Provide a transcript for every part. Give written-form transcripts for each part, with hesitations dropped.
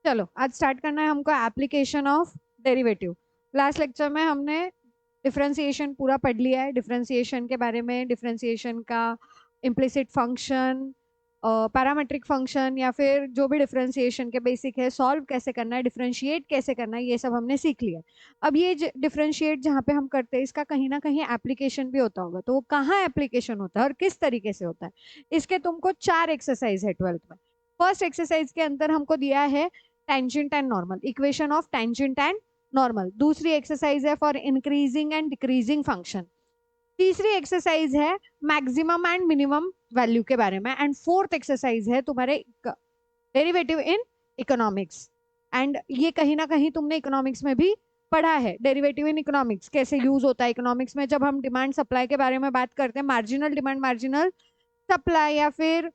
चलो आज स्टार्ट करना है हमको application of derivative. Last lecture में हमने डिफरेंशिएशन पूरा पढ़ लिया है, डिफरेंशिएशन के बारे में, डिफरेंशिएशन का इम्प्लिसिट फंक्शन, पैरामेट्रिक फंक्शन या फिर जो भी डिफरेंशिएशन के बेसिक है, सॉल्व कैसे करना है, डिफरेंशिएट कैसे करना है, ये सब हमने सीख लिया। अब ये डिफरेंशिएट जहाँ पे हम करते हैं इसका कहीं ना कहीं एप्लीकेशन भी होता होगा, तो वो कहाँ एप्लीकेशन होता है और किस तरीके से होता है, इसके तुमको 4 एक्सरसाइज है 12th में। फर्स्ट एक्सरसाइज के अंदर हमको दिया है tangent and normal, equation of tangent and normal. दूसरी एक्सरसाइज है for increasing and decreasing function. तीसरी एक्सरसाइज है मैक्सिमम एंड मिनिमम वैल्यू के बारे में। एंड फोर्थ एक्सरसाइज है तुम्हारे डेरिवेटिव इन इकोनॉमिक्स। एंड ये कहीं ना कहीं तुमने इकोनॉमिक्स में भी पढ़ा है, डेरिवेटिव इन इकोनॉमिक्स कैसे यूज होता है इकोनॉमिक्स में। जब हम डिमांड सप्लाई के बारे में बात करते हैं, मार्जिनल डिमांड, मार्जिनल सप्लाई या फिर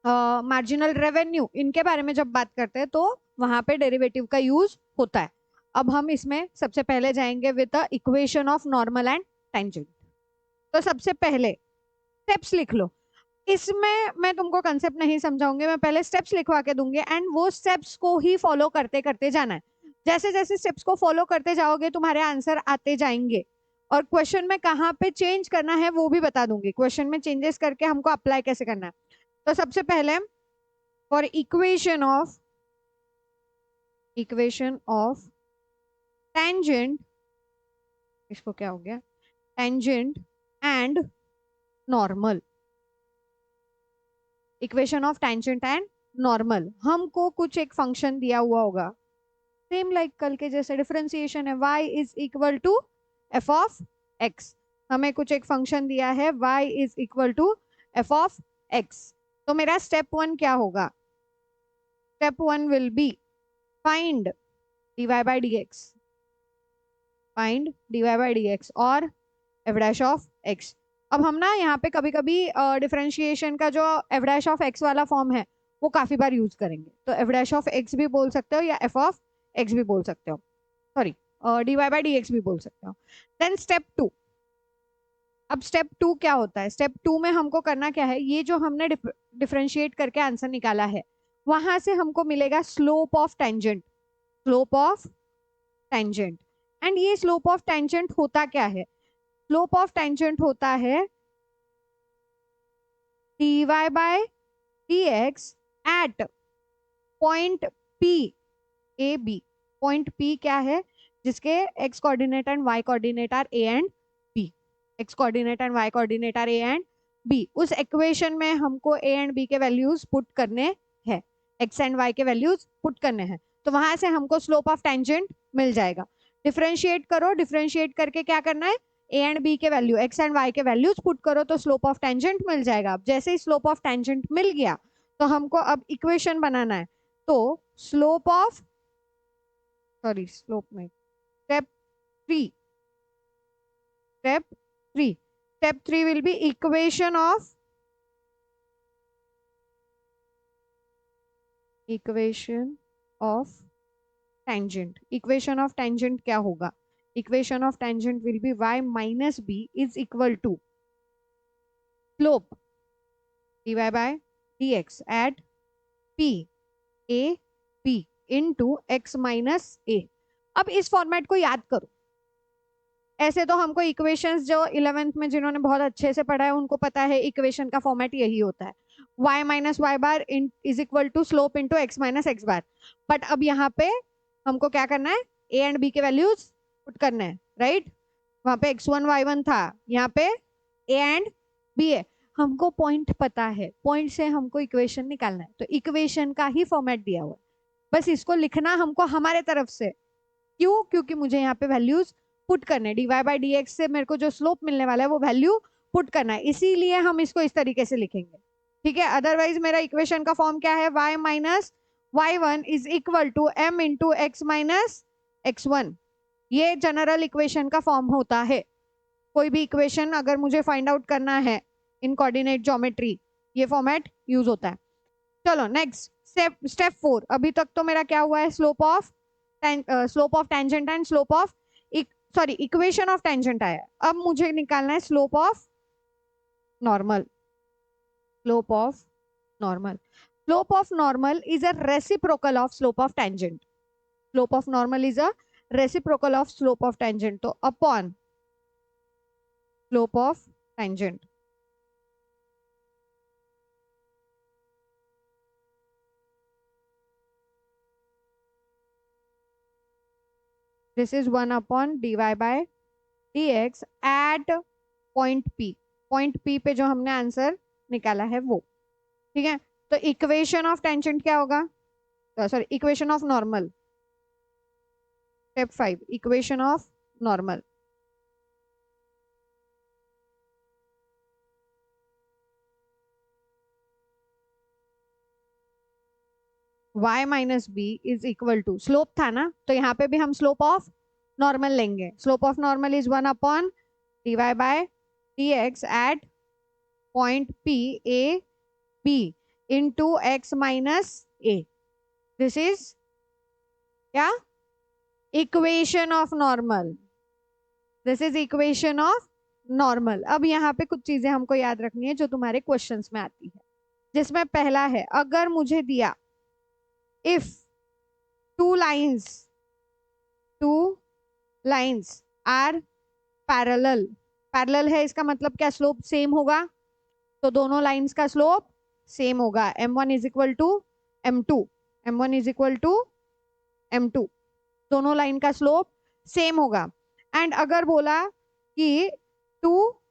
मार्जिनल रेवेन्यू, इनके बारे में जब बात करते हैं तो वहां पे डेरिवेटिव का यूज होता है। अब हम इसमें सबसे पहले जाएंगे with the equation of normal and tangent. तो सबसे पहले स्टेप्स लिख लो। इसमें मैं तुमको कंसेप्ट नहीं समझाऊंगी, मैं पहले स्टेप्स लिखवा के दूंगी एंड वो स्टेप्स को ही फॉलो करते करते जाना है। जैसे जैसे स्टेप्स को फॉलो करते जाओगे तुम्हारे आंसर आते जाएंगे। और क्वेश्चन में कहाँ पे चेंज करना है वो भी बता दूंगी, क्वेश्चन में चेंजेस करके हमको अप्लाई कैसे करना है। तो सबसे पहले फॉर इक्वेशन ऑफ टेंजेंट, इसको क्या हो गया, tangent and normal, equation of tangent and normal. हमको कुछ एक फंक्शन दिया हुआ होगा, सेम लाइक कल के जैसे डिफरेंशिएशन है, y is equal to F of X. हमें कुछ एक फंक्शन दिया है y is equal to F of X. तो मेरा स्टेप 1 क्या होगा, step 1 will be find dy by dx, find dy by dx और एफ डैश ऑफ एक्स। अब हम ना यहाँ पे कभी कभी डिफरेंशिएशन का जो एफ डैश ऑफ एक्स वाला फॉर्म है वो काफी बार यूज करेंगे, तो एफ डैश ऑफ एक्स भी बोल सकते हो या एफ ऑफ एक्स भी बोल सकते हो, सॉरी dy by dx भी बोल सकते हो। Then step 2। अब स्टेप 2 क्या होता है, स्टेप 2 में हमको करना क्या है, ये जो हमने डिफरेंशिएट करके आंसर निकाला है वहां से हमको मिलेगा slope of tangent, slope of tangent. And ये स्लोप ऑफ टेंजेंट होता क्या है, स्लोप ऑफ टेंजेंट होता है dy by dx at point P A B. Point P क्या है, जिसके x coordinate and y coordinate are a and b, x coordinate and y coordinate are a and b। उस equation में हमको a and b के values put करने हैं, x and y के वैल्यूज पुट करने हैं, तो वहां से हमको स्लोप ऑफ टेंजेंट मिल जाएगा। डिफरेंशिएट करो, डिफरेंशिएट करके क्या करना है, a एंड b के वैल्यू, x एंड y के वैल्यूज पुट करो तो स्लोप ऑफ टेंजेंट मिल जाएगा। अब जैसे ही स्लोप ऑफ टेंजेंट मिल गया तो हमको अब इक्वेशन बनाना है। तो स्लोप ऑफ, सॉरी स्लोप में step 3, step 3, step 3 will be equation of tangent. Equation of tangent क्या होगा, equation of tangent will be y minus B is equal to slope dy by dx at p a b into x minus a। अब इस format को याद करो। ऐसे तो हमको इक्वेशंस जो 11th में जिन्होंने बहुत अच्छे से पढ़ा है उनको पता है इक्वेशन का फॉर्मेट यही होता है, y minus Y bar is equal to slope into X minus X bar. But अब यहाँ पे हमको क्या करना है, a एंड b के वैल्यूज पुट करने हैं, राइट। वहां पे x1 y1 था, यहाँ पे a एंड b है। हमको पॉइंट पता है, पॉइंट से हमको इक्वेशन निकालना है, तो इक्वेशन का ही फॉर्मेट दिया हुआ है, बस इसको लिखना हमको हमारे तरफ से। क्यों, क्योंकि मुझे यहाँ पे वैल्यूज पुट करने, dy by dx से मेरे को जो स्लोप मिलने वाला है वो वैल्यू पुट करना है, इसीलिए हम इसको इस तरीके से लिखेंगे, ठीक है। अदरवाइज मेरा इक्वेशन का फॉर्म क्या है, y minus y1 is equal to m into X minus x1। ये जनरल इक्वेशन का फॉर्म होता है। कोई भी इक्वेशन अगर मुझे फाइंड आउट करना है इन कोऑर्डिनेट ज्योमेट्री, ये फॉर्मेट यूज होता है। चलो नेक्स्ट स्टेप 4। अभी तक तो मेरा क्या हुआ है, slope of tangent and slope of, sorry equation of tangent आया। अब मुझे निकालना है slope of normal, slope of normal. Slope of normal is a reciprocal of slope of tangent. Slope of normal is a reciprocal of slope of tangent. तो upon slope of tangent. This is 1 upon dy by dx at point P. Point P पे जो हमने answer निकाला है वो, ठीक है। तो इक्वेशन ऑफ टेंजेंट क्या होगा, sorry equation of normal, step 5 equation of normal. y minus B is equal to, slope था ना तो यहाँ पे भी हम स्लोप ऑफ नॉर्मल लेंगे। Slope of normal is 1 upon dy by dx at point P A B into x minus a. This is क्या, equation of normal. This is equation of normal. अब यहाँ पे कुछ चीजें हमको याद रखनी है जो तुम्हारे क्वेश्चंस में आती है, जिसमें पहला है, अगर मुझे दिया if two lines are parallel, parallel है इसका मतलब क्या, स्लोप सेम होगा, तो दोनों लाइन्स का स्लोप सेम होगा। m1 is equal to m2, m1 is equal to m2, दोनों लाइन का स्लोप सेम होगा। एंड अगर बोला कि टू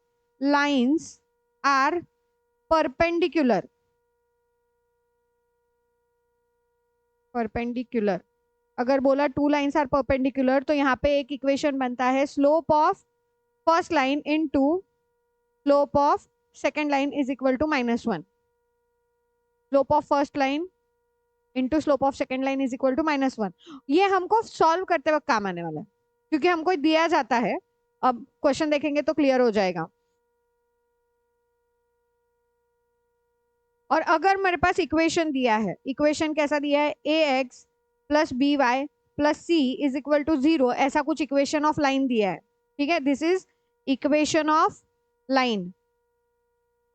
लाइन्स आर परपेंडिकुलर, अगर बोला टू लाइन्स आर परपेंडिकुलर तो यहाँ पे एक इक्वेशन बनता है, slope of first line into slope of second line is equal to -1। Slope of first line into slope of second line is equal to -1। ये हमको सॉल्व करते वक्त काम आने वाला है, क्योंकि हमको दिया जाता है। अब क्वेश्चन देखेंगे तो क्लियर हो जाएगा। और अगर मेरे पास इक्वेशन दिया है, इक्वेशन कैसा दिया है, ax plus B Y plus C is equal to 0, ऐसा कुछ इक्वेशन ऑफ लाइन दिया है, ठीक है। This is equation of line,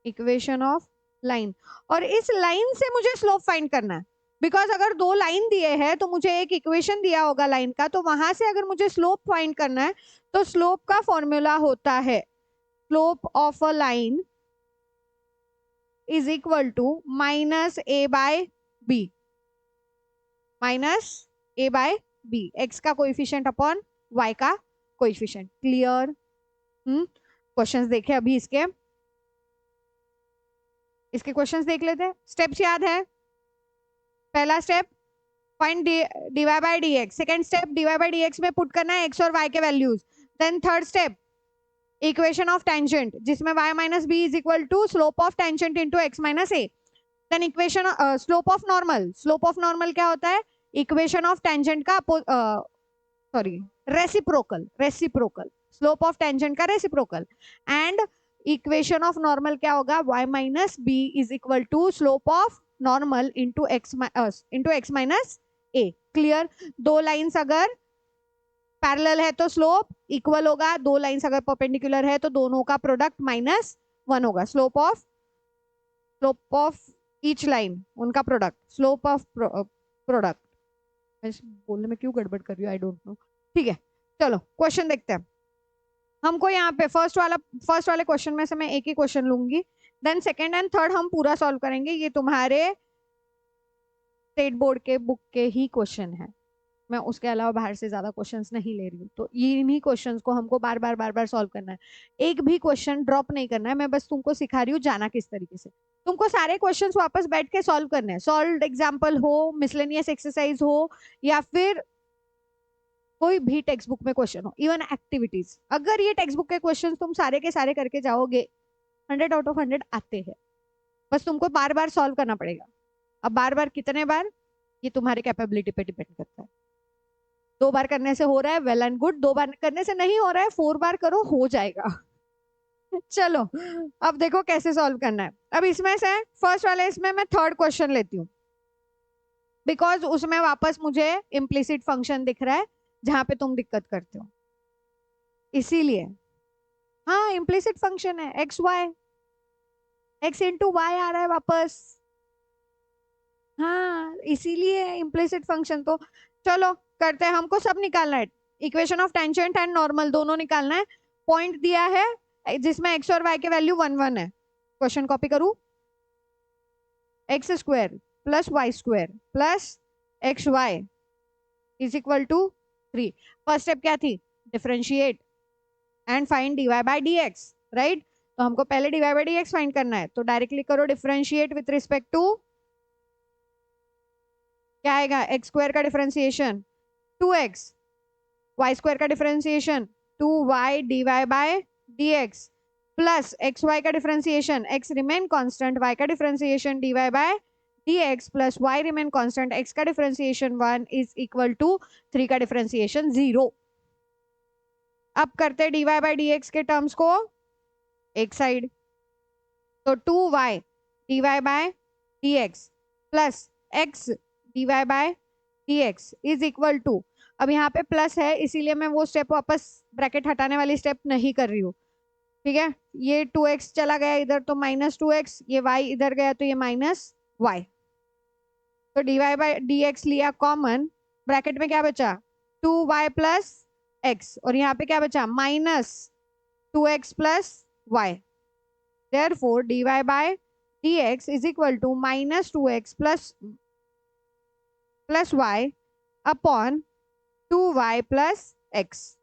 equation of line. और इस लाइन से मुझे स्लोप फाइंड करना है, बिकॉज अगर दो लाइन दिए हैं तो मुझे एक इक्वेशन दिया होगा लाइन का, तो वहां से अगर मुझे स्लोप फाइंड करना है तो स्लोप का फॉर्मूला होता है, slope of a line is equal to minus A by B, minus A by B, X का कोएफिशिएंट अपॉन वाई का कोएफिशिएंट। क्लियर? क्वेश्चंस देखे अभी इसके क्वेश्चंस देख लेते हैं। स्टेप्स याद है, पहला step find dy by dx, second step dy by dx में पुट करना है x और y के values. Then third step equation of tangent, जिसमें y minus B is equal to slope of tangent into X minus A. Then equation slope of normal, slope of normal क्या होता है, equation of tangent का sorry reciprocal, slope of tangent का reciprocal. And equation of normal क्या होगा, y minus B is equal to slope of normal into X minus A. Clear? दो lines अगर parallel है तो स्लोप इक्वल होगा, दो लाइन्स अगर परपेंडिकुलर है तो दोनों का प्रोडक्ट -1 होगा। स्लोप ऑफ ईच लाइन, उनका प्रोडक्ट, स्लोप ऑफ प्रोडक्ट। बोलने में क्यों गड़बड़ कर रही हूँ, आई डोंट नो। ठीक है, चलो क्वेश्चन देखते हैं। हमको यहाँ पे फर्स्ट वाले क्वेश्चन में से मैं एक ही क्वेश्चन लूंगी, देन सेकेंड एंड थर्ड हम पूरा सॉल्व करेंगे। ये तुम्हारे स्टेट बोर्ड के बुक के ही क्वेश्चन है, मैं उसके अलावा बाहर से ज्यादा क्वेश्चंस नहीं ले रही हूँ। तो ये इन्हीं क्वेश्चंस को हमको बार बार सॉल्व करना है, एक भी क्वेश्चन ड्रॉप नहीं करना है। मैं बस तुमको सिखा रही हूँ जाना किस तरीके से। तुमको सारे क्वेश्चंस वापस बैठ के सॉल्व करने हैं, सॉल्व एग्जाम्पल हो, मिसलेनियस एक्सरसाइज हो, या फिर कोई भी टेक्स्ट बुक में क्वेश्चन हो, इवन एक्टिविटीज। अगर ये टेक्स्ट बुक के क्वेश्चन तुम सारे के सारे करके जाओगे, 100 आउट ऑफ 100 आते हैं। बस तुमको बार बार सॉल्व करना पड़ेगा। अब बार बार कितने बार, ये तुम्हारे कैपेबिलिटी पे डिपेंड करता है। 2 बार करने से हो रहा है, वेल एंड गुड। 2 बार करने से नहीं हो रहा है, 4 बार करो, हो जाएगा। चलो अब देखो कैसे सॉल्व करना है। अब इसमें से फर्स्ट वाले, इसमें मैं थर्ड क्वेश्चन लेती हूँ, बिकॉज उसमें वापस मुझे इम्प्लिसिट फंक्शन दिख रहा है जहां पे तुम दिक्कत करते हो, इसीलिए। हाँ, इम्प्लिसिट फंक्शन है, एक्स इंटू वाई आ रहा है वापस। हाँ, इसीलिए इम्प्लिसिट फंक्शन। तो चलो करते हैं, हमको सब निकालना है, equation of tangent and normal दोनों निकालना है। पॉइंट दिया है जिसमें एक्स और वाई के वैल्यू 1 1 है। क्वेश्चन कॉपी करूं, X square plus Y square plus X Y is equal to 3। First step क्या थी, differentiate and find dy by D X, right. तो हमको पहले dy by D X find करना है, तो डायरेक्टली करो डिफरेंशिएट विथ रिस्पेक्ट टू, क्या आएगा, एक्स स्क्वायर का डिफरेंशिएशन 2x, वाई स्क्वायर का differentiation 2y dy by dx plus X Y का differentiation x remain constant, y का differentiation dy by dx plus y remain constant, x का differentiation 1 is equal to 3 का differentiation 0। अब करते dy by dx के terms को एक side, तो 2y dy by dx plus x dy by dx is equal to, अब यहाँ पे प्लस है इसीलिए मैं वो स्टेप वापस ब्रैकेट हटाने वाली स्टेप नहीं कर रही हूँ, ठीक है। ये 2x चला गया इधर तो -2x, ये y इधर गया तो ये -y, तो dy बाय dx लिया कॉमन, ब्रैकेट में क्या बचा 2y प्लस x, और यहाँ पे क्या बचा -2x plus y, therefore dy by dx is equal to -2x plus y upon 2y plus x।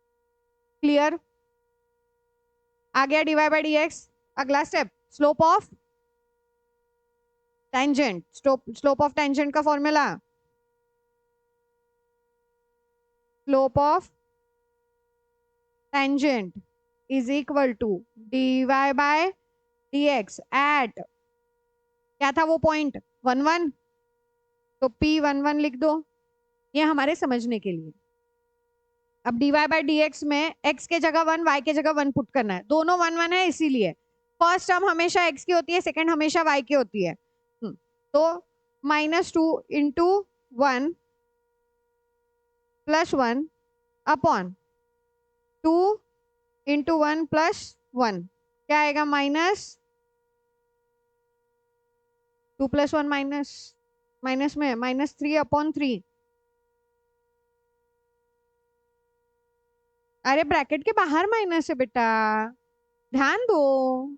Clear, आ गया dy बाई डी एक्स। अगला step, slope of tangent, slope of tangent का formula, slope of tangent is equal to dy by dx at, क्या था वो point 1 1, तो p 1 1 लिख दो, ये हमारे समझने के लिए। अब dy बाय dx में x के जगह 1 y के जगह 1 पुट करना है, दोनों 1 1 है इसीलिए फर्स्ट टर्म हमेशा x की होती है, सेकंड हमेशा y की होती है। तो -2 into 1 plus 1 upon 2 into 1 plus 1, क्या आएगा -2 प्लस 1 माइनस में -3 अपॉन 3, अरे ब्रैकेट के बाहर माइनस है बेटा, ध्यान दो।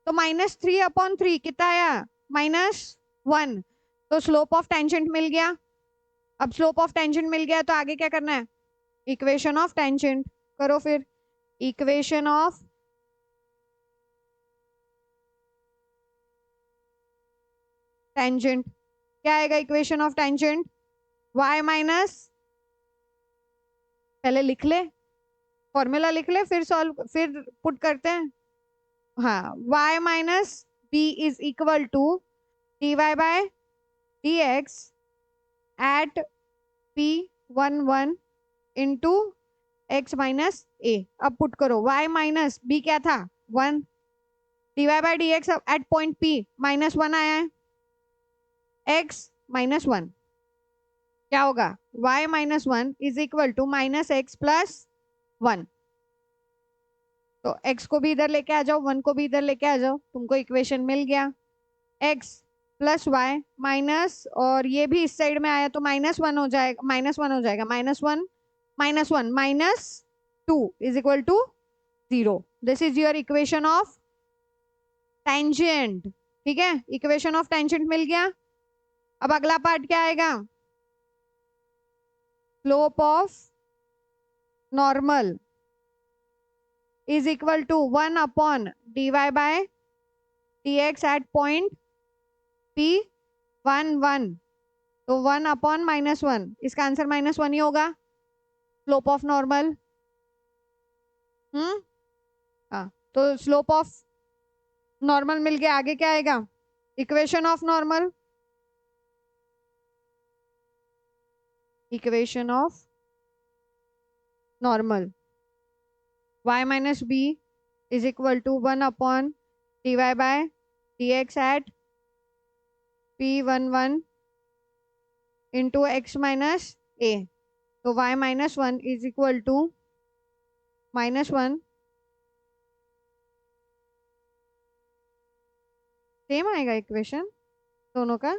तो -3 अपॉन 3 कितना आया -1, तो स्लोप ऑफ टेंजेंट मिल गया। अब स्लोप ऑफ टेंजेंट मिल गया तो आगे क्या करना है, इक्वेशन ऑफ टेंजेंट करो, फिर इक्वेशन ऑफ टेंजेंट, क्या आएगा equation of tangent, y minus, पहले लिख ले फॉर्मूला लिख ले फिर सॉल्व फिर पुट करते हैं। हाँ, y minus B is equal to dy by dx at p 1 1 into x minus A. अब पुट करो, y माइनस बी क्या था 1, dy by dx at point p -1 आया है, x -1, क्या होगा y -1 is equal to -x plus 1, तो x को भी इधर लेके आ जाओ, 1 को भी इधर लेके आ जाओ, तुमको इक्वेशन मिल गया, x प्लस वाई माइनस, और ये भी इस साइड में आया तो -1 हो जाएगा, -1 हो जाएगा, -1 -2 is equal to 0। This is your equation of tangent, ठीक है, इक्वेशन ऑफ टेंजेंट मिल गया। अब अगला पार्ट क्या आएगा, slope of normal is equal to 1 upon dy by dx at point p 1 1, तो 1 अपॉन -1, इसका आंसर -1 ही होगा, स्लोप ऑफ नॉर्मल। हाँ, तो स्लोप ऑफ नॉर्मल मिल गया, आगे क्या आएगा, equation of normal, equation of normal y minus B is equal to 1 upon dy by dx at p 1 1 into x minus A, तो y -1 is equal to -1, same आएगा equation, दोनों का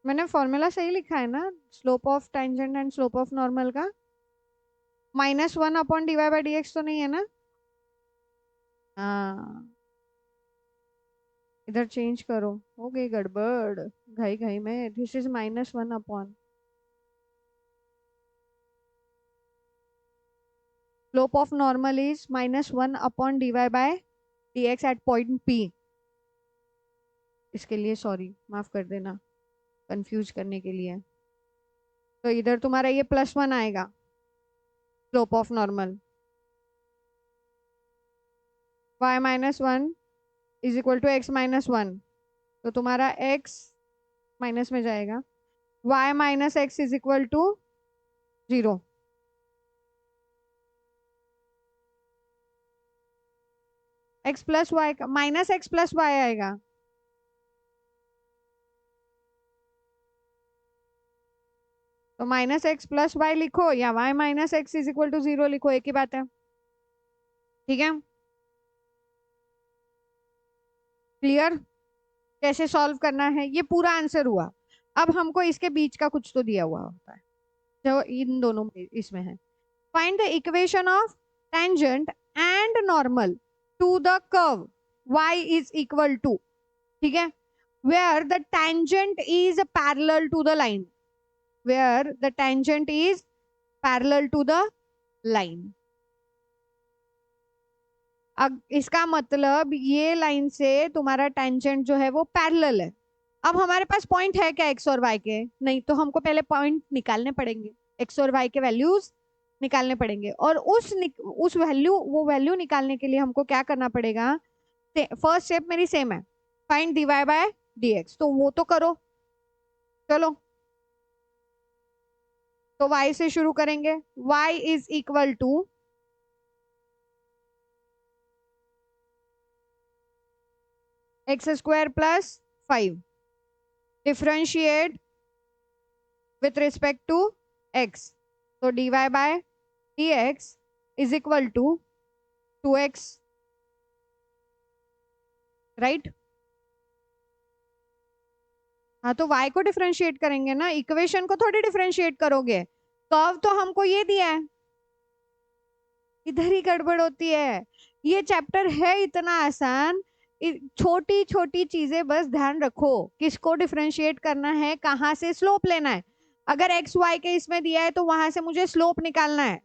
मैंने formula सही लिखा है ना, slope of tangent and slope of normal का। -1 अपॉन dy बाई dx तो नहीं है ना? हाँ, इधर चेंज करो, हो गई गड़बड़ घाई घाई में। This is -1 upon slope of normal is -1 upon dy by dx at point P। इसके लिए सॉरी, माफ कर देना कंफ्यूज करने के लिए। तो इधर तुम्हारा ये +1 आएगा, slope of normal. y-1 is equal to x-1, तो तुम्हारा x माइनस में जाएगा, y minus X is equal to 0। x plus Y का -x प्लस वाई आएगा। तो -x प्लस वाई लिखो या y minus X is equal to 0 लिखो, एक ही बात है। ठीक है, क्लियर? कैसे सॉल्व करना है, ये पूरा आंसर हुआ। अब हमको इसके बीच का कुछ तो दिया हुआ होता है जो इन दोनों में इसमें है। Find the equation of tangent and normal to the curve y is equal to, ठीक है, where the tangent is parallel to the line, where the tangent is parallel to the line। अब इसका मतलब ये लाइन से तुम्हारा tangent जो है वो पैरेलल है। अब हमारे पास पॉइंट है क्या एक्स और वाई के? नहीं, तो हमको पहले पॉइंट निकालने पड़ेंगे, एक्स और वाई के वैल्यूज निकालने पड़ेंगे। और उस वैल्यू निकालने के लिए हमको क्या करना पड़ेगा? फर्स्ट स्टेप मेरी सेम है, फाइंड dy बाय dx, तो वो तो करो। चलो, तो y से शुरू करेंगे। y is equal to x² plus 5, differentiate with respect to x, तो dy by dx is equal to 2x, right? हाँ, तो y को डिफ्रेंशिएट करेंगे ना, इक्वेशन को थोड़ी डिफ्रेंशिएट करोगे। कर्व तो हमको ये दिया है, इधर ही गड़बड़ होती है। ये चैप्टर है इतना आसान, छोटी छोटी चीजें बस ध्यान रखो, किसको डिफ्रेंशिएट करना है, कहाँ से स्लोप लेना है। अगर एक्स वाई के इसमें दिया है तो वहां से मुझे स्लोप निकालना है,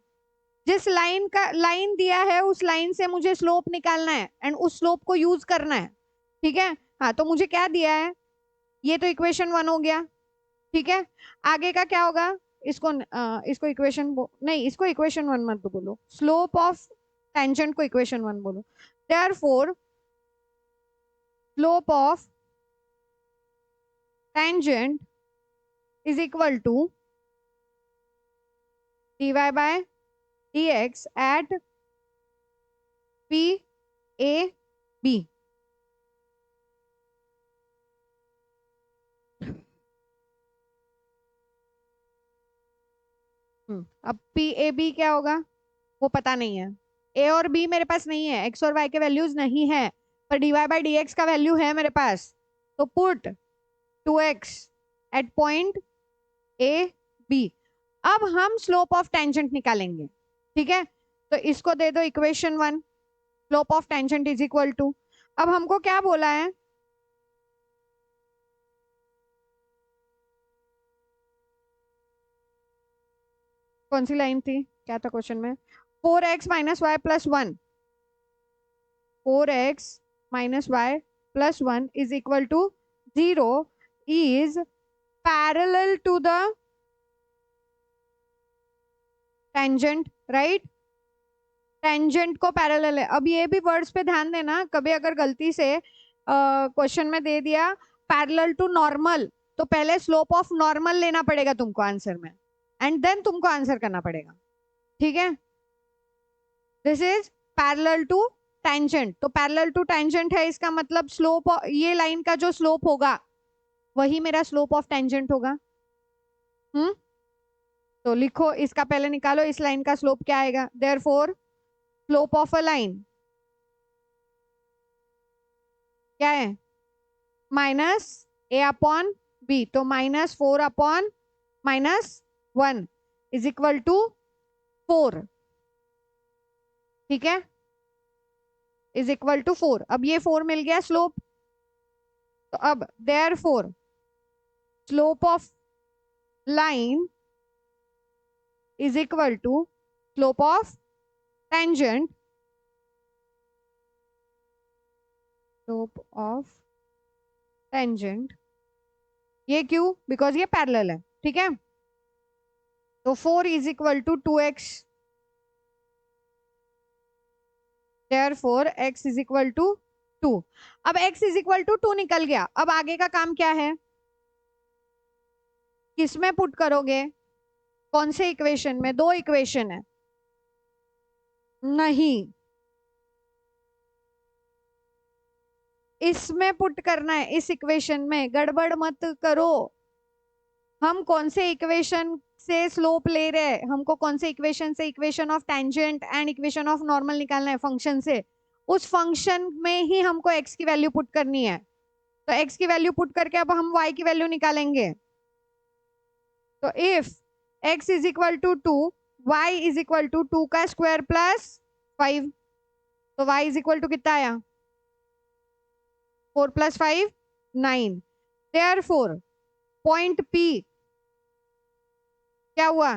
जिस लाइन दिया है उस लाइन से मुझे स्लोप निकालना है एंड उस स्लोप को यूज करना है। ठीक है, हाँ, तो मुझे क्या दिया है, ये तो इक्वेशन 1 हो गया। ठीक है, आगे का क्या होगा? इसको इक्वेशन नहीं, इसको इक्वेशन 1 मत बोलो, स्लोप ऑफ टेंजेंट को इक्वेशन 1 बोलो। Therefore slope of tangent is equal to dy by dx at p a b। अब पी ए बी क्या होगा वो पता नहीं है, ए और बी मेरे पास नहीं है, एक्स और वाई के वैल्यूज नहीं है, पर dy बाई dx का वैल्यू है मेरे पास। तो put 2x at point A B. अब हम स्लोप ऑफ टेंजेंट निकालेंगे। ठीक है, तो इसको दे दो equation 1, slope of tangent is equal to, अब हमको क्या बोला है, कौन सी लाइन थी, क्या था क्वेश्चन में? 4x minus Y plus 1, 4x minus Y plus 1 is equal to 0 is parallel to the tangent, right? Tangent को पैरेलल है। अब ये भी वर्ड्स पे ध्यान देना, कभी अगर गलती से क्वेश्चन में दे दिया पैरेलल टू नॉर्मल, तो पहले स्लोप ऑफ नॉर्मल लेना पड़ेगा तुमको आंसर में, एंड देन तुमको आंसर करना पड़ेगा। ठीक है, this is parallel to tangent, तो पैरेलल टू टेंजेंट है, इसका मतलब स्लोप, ये लाइन का जो स्लोप होगा वही मेरा स्लोप ऑफ टेंजेंट होगा। तो लिखो, इसका पहले निकालो, इस लाइन का स्लोप क्या आएगा। Therefore slope of a line क्या है? ए अपॉन बी, तो -4 अपॉन -1 इज इक्वल टू 4, ठीक है, इज इक्वल टू 4। अब ये 4 मिल गया स्लोप, तो अब therefore slope of line is equal to slope of tangent, slope of tangent, ये क्यों, बिकॉज ये पैरेलल है, ठीक है। तो 4 is equal to 2x, therefore x is equal to 2। अब x इज इक्वल टू 2 निकल गया, अब आगे का काम क्या है, किसमें पुट करोगे, कौन से इक्वेशन में, दो इक्वेशन है, नहीं इसमें पुट करना है, इस इक्वेशन में, गड़बड़ मत करो। हम कौन से इक्वेशन से स्लोप ले रहे हैं, हमको कौन से इक्वेशन से equation of tangent and equation of normal निकालना है फंक्शन से, उस फंक्शन में ही हमको x की वैल्यू पुट करनी है। तो x की वैल्यू पुट करके अब हम y की वैल्यू निकालेंगे। तो if x is equal to 2, y is equal to 2 का स्क्वायर प्लस 5, तो y इज इक्वल टू कितना आया, 4 + 5 9। देयरफॉर पॉइंट P क्या हुआ,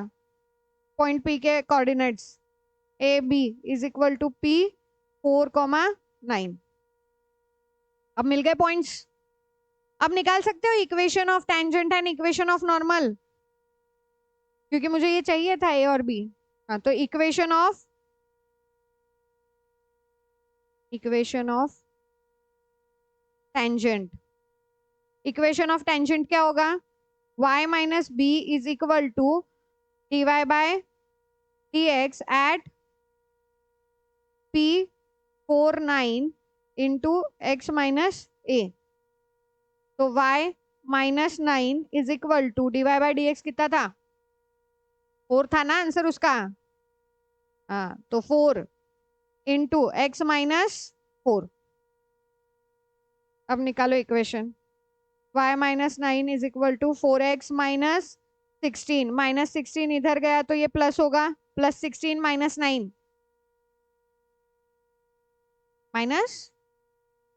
पॉइंट P के coordinates A B is equal to P 4,9। अब मिल गए पॉइंट्स, अब निकाल सकते हो equation of tangent and equation of normal, क्योंकि मुझे ये चाहिए था ए और बी। हाँ, तो equation of tangent, equation of tangent क्या होगा, y minus B is equal to dy by dx at P49 into x minus A. तो y minus 9 is equal to dy by dx कितना था, 4 था ना आंसर उसका, हाँ, तो 4 इंटू एक्स माइनस 4। अब निकालो equation, y minus 9 is equal to 4x minus 16, -16 इधर गया तो ये प्लस होगा, +16 -9 माइनस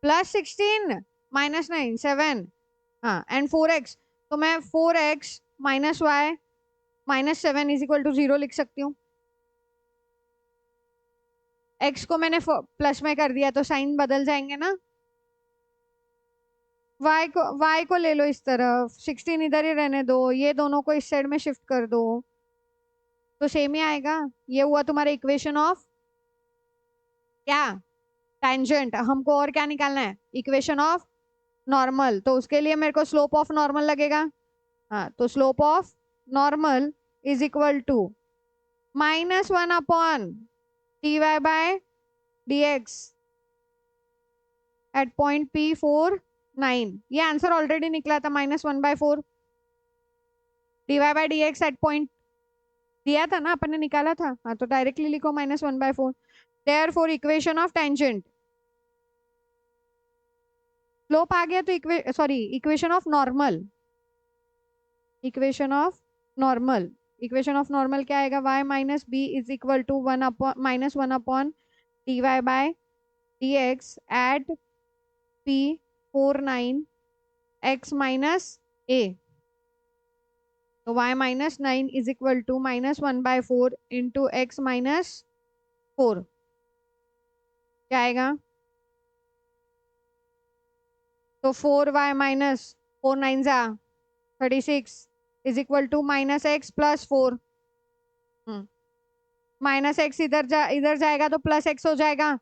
+16 -9 7, हाँ, एंड 4x, तो मैं 4x minus y -7 is equal to 0 लिख सकती हूँ। x को मैंने प्लस में कर दिया तो साइन बदल जाएंगे ना, y को ले लो इस तरफ, 16 इधर ही रहने दो, ये दोनों को इस साइड में शिफ्ट कर दो, तो सेम ही आएगा। ये हुआ तुम्हारा इक्वेशन ऑफ क्या, टेंजेंट। हमको और क्या निकालना है, इक्वेशन ऑफ नॉर्मल, तो उसके लिए मेरे को स्लोप ऑफ नॉर्मल लगेगा। हाँ, तो slope of normal is equal to -1 upon dy by dx at point P49। ये आंसर ऑलरेडी निकला था, -1/4 dy by dx at point दिया था ना अपन ने, निकाला था, हाँ, तो डायरेक्टली लिखो -1/4। Therefore equation of tangent, slope आ गया तो equation of normal, equation of normal, equation of normal क्या आएगा, y minus B is equal to -1 upon dy by dx at P49 x minus a। तो y minus 9 is equal to -1/4 into X minus 4, क्या आएगा, तो 4y minus 4 9 जा 36 is equal to -x + 4। -x इधर जाएगा तो +x हो जाएगा,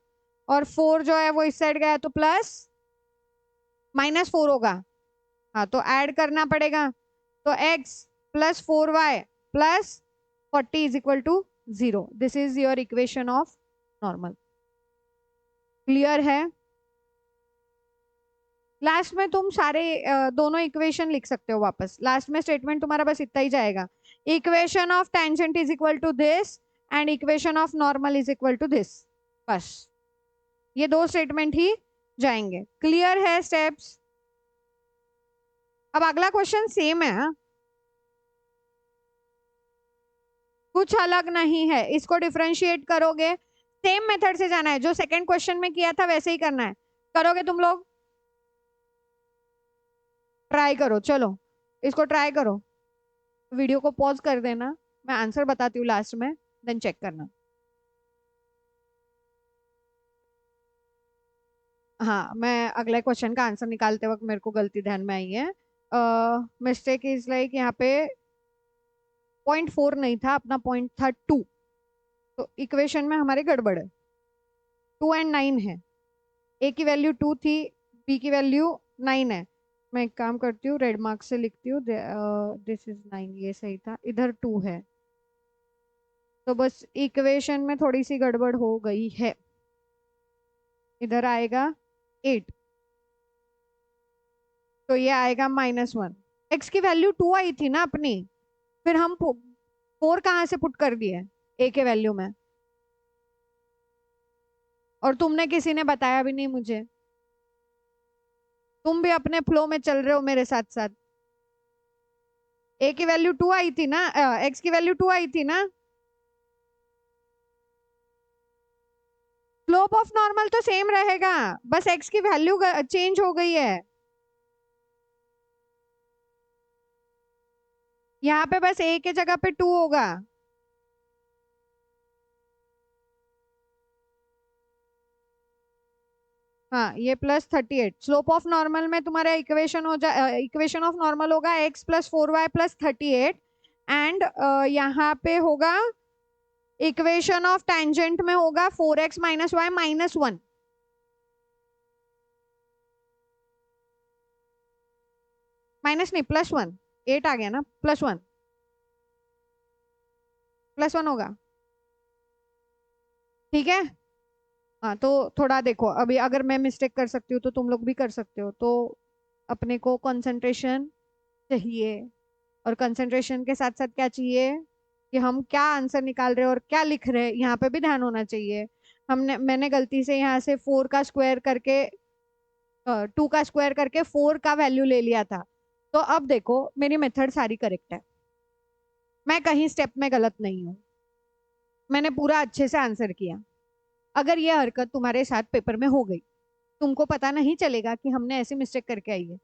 और 4 जो है वो इस साइड गया तो -4 होगा। हाँ, तो ऐड करना पड़ेगा, तो x + 4y + 40 is equal to 0। This is your equation of normal. Clear है, लास्ट में तुम सारे दोनों इक्वेशन लिख सकते हो वापस, लास्ट में स्टेटमेंट तुम्हारा बस इतना ही जाएगा, equation of tangent is equal to this and equation of normal is equal to this, बस ये दो स्टेटमेंट ही जाएंगे। क्लियर है स्टेप्स, अब अगला क्वेश्चन सेम है, हाँ? कुछ अलग नहीं है, इसको डिफरेंशिएट करोगे, सेम मेथड से जाना है, जो सेकंड क्वेश्चन में किया था वैसे ही करना है। करोगे तुम लोग? ट्राई करो, चलो इसको ट्राई करो। वीडियो को पॉज कर देना, मैं आंसर बताती हूँ लास्ट में, देन चेक करना। हाँ, मैं अगले क्वेश्चन का आंसर निकालते वक्त मेरे को गलती ध्यान में आई है। मिस्टेक इज लाइक यहाँ पे 0.4 नहीं था, अपना पॉइंट था 2। तो इक्वेशन में हमारे गड़बड़ है, 2 एंड 9 है। ए की वैल्यू 2 थी, बी की वैल्यू 9 है। मैं एक काम करती हूँ, रेड मार्क से लिखती हूँ, दिस इज 9, ये सही था, इधर 2 है। तो बस इक्वेशन में थोड़ी सी गड़बड़ हो गई है, इधर आएगा 8, तो ये आएगा -1। एक्स की वैल्यू 2 आई थी ना अपनी, फिर हम 4 कहाँ से पुट कर दिए ए के वैल्यू में, और तुमने किसी ने बताया भी नहीं मुझे, तुम भी अपने फ्लो में चल रहे हो मेरे साथ साथ। ए की वैल्यू 2 आई थी ना, एक्स की वैल्यू 2 आई थी ना, स्लोप ऑफ नॉर्मल तो सेम रहेगा, बस एक्स की वैल्यू चेंज हो गई है। यहाँ पे बस ए के जगह पे 2 होगा। हाँ, ये +38, स्लोप ऑफ नॉर्मल में तुम्हारा इक्वेशन इक्वेशन ऑफ नॉर्मल होगा x +4y +38, एंड यहाँ पे होगा इक्वेशन ऑफ टेंजेंट में होगा 4x - y -1। माइनस नहीं, +1, 8 आ गया ना, +1, +1 होगा, ठीक है। हाँ, तो थोड़ा देखो, अभी अगर मैं मिस्टेक कर सकती हूँ तो तुम लोग भी कर सकते हो, तो अपने को कंसंट्रेशन चाहिए, और कंसंट्रेशन के साथ साथ क्या चाहिए कि हम क्या आंसर निकाल रहे हैं और क्या लिख रहे हैं, यहाँ पे भी ध्यान होना चाहिए। मैंने गलती से यहाँ से 4 का स्क्वायर करके 2 का स्क्वायर करके 4 का वैल्यू ले लिया था। तो अब देखो, मेरी मेथड सारी करेक्ट है, मैं कहीं स्टेप में गलत नहीं हूँ, मैंने पूरा अच्छे से आंसर किया। अगर ये हरकत तुम्हारे साथ पेपर में हो गई, तुमको पता नहीं चलेगा कि हमने ऐसी मिस्टेक करके आई है,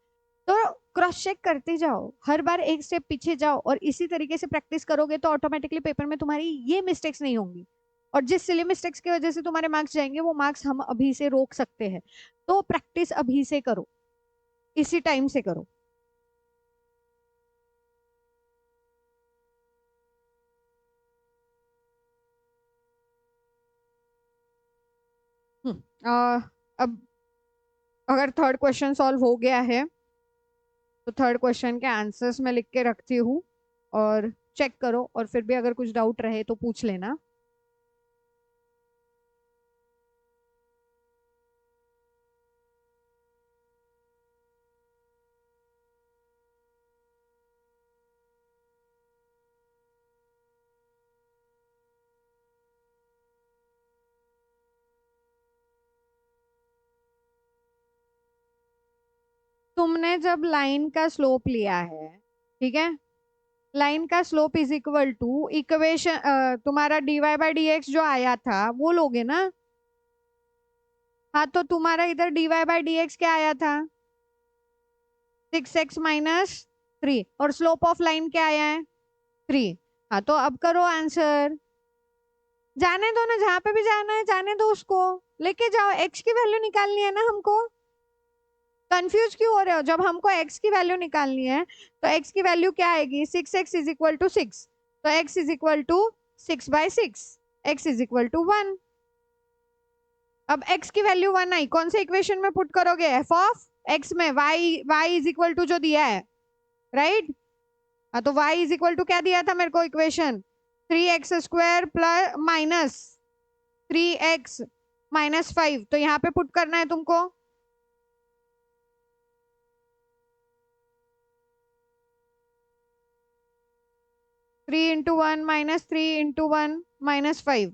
तो क्रॉस चेक करते जाओ, हर बार एक स्टेप पीछे जाओ, और इसी तरीके से प्रैक्टिस करोगे तो ऑटोमेटिकली पेपर में तुम्हारी ये मिस्टेक्स नहीं होंगी। और जिस सिली मिस्टेक्स की वजह से तुम्हारे मार्क्स जाएंगे, वो मार्क्स हम अभी से रोक सकते हैं। तो प्रैक्टिस अभी से करो, इसी टाइम से करो। अब अगर थर्ड क्वेश्चन सॉल्व हो गया है, तो थर्ड क्वेश्चन के आंसर्स मैं लिख के रखती हूँ, और चेक करो, और फिर भी अगर कुछ डाउट रहे तो पूछ लेना। तुमने जब लाइन का स्लोप लिया है, ठीक है, लाइन का slope is equal to equation, तुम्हारा dy/dx जो आया था वो लोगे ना। हाँ, तो तुम्हारा इधर dy/dx क्या आया था? 6x - 3, और स्लोप ऑफ लाइन क्या आया है? 3। हाँ, तो अब करो आंसर, जाने दो ना, जहां पे भी जाना है जाने दो उसको, लेके जाओ, x की वैल्यू निकालनी है ना हमको। कंफ्यूज क्यों हो रहे हो? जब हमको x की वैल्यू निकालनी है, तो x की वैल्यू क्या आएगी? 6x इज इक्वल टू 6, तो x is equal to 6/6, x is equal to 1। अब x की वैल्यू 1 आई, कौन से इक्वेशन में पुट करोगे? एफ ऑफ x में y इज इक्वल टू जो दिया है, राइट। हाँ, तो y इज इक्वल टू क्या दिया था मेरे को इक्वेशन? 3x² प्लस -3x -5, तो यहाँ पे पुट करना है तुमको। 3 × 1 -3 × 1 -5,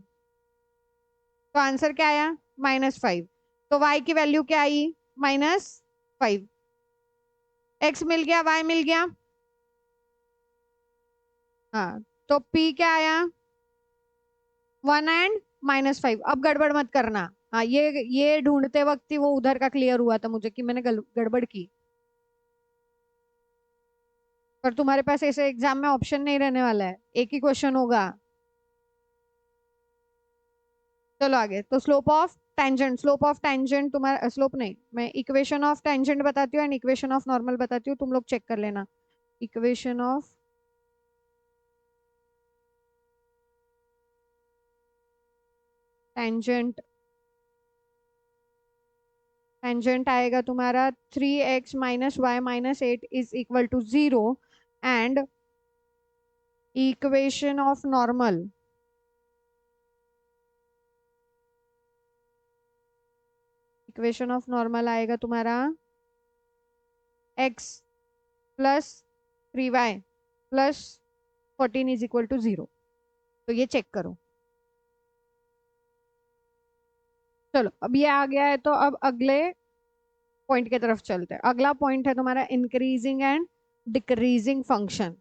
तो आंसर क्या आया? -5। तो y की वैल्यू क्या आई? -5। x मिल गया, y मिल गया। हाँ, तो p क्या आया? 1 एंड -5। अब गड़बड़ मत करना। हाँ, ये ढूंढते वक्त ही वो उधर का क्लियर हुआ था मुझे कि मैंने गड़बड़ की। पर तुम्हारे पास ऐसे एग्जाम में ऑप्शन नहीं रहने वाला है, एक ही क्वेश्चन होगा। चलो आगे। तो स्लोप ऑफ टेंजेंट तुम्हारा, स्लोप नहीं, मैं इक्वेशन ऑफ टेंजेंट बताती हूँ एंड इक्वेशन ऑफ नॉर्मल बताती हूँ, तुम लोग चेक कर लेना। इक्वेशन ऑफ टेंजेंट, टेंजेंट आएगा तुम्हारा 3x - y - 8 is equal to 0 and equation of normal, equation of normal आएगा तुम्हारा x plus 3y plus 14 is equal to 0। तो ये चेक करो। चलो, अब ये आ गया है तो अब अगले पॉइंट की तरफ चलते हैं। अगला पॉइंट है तुम्हारा increasing and decreasing function.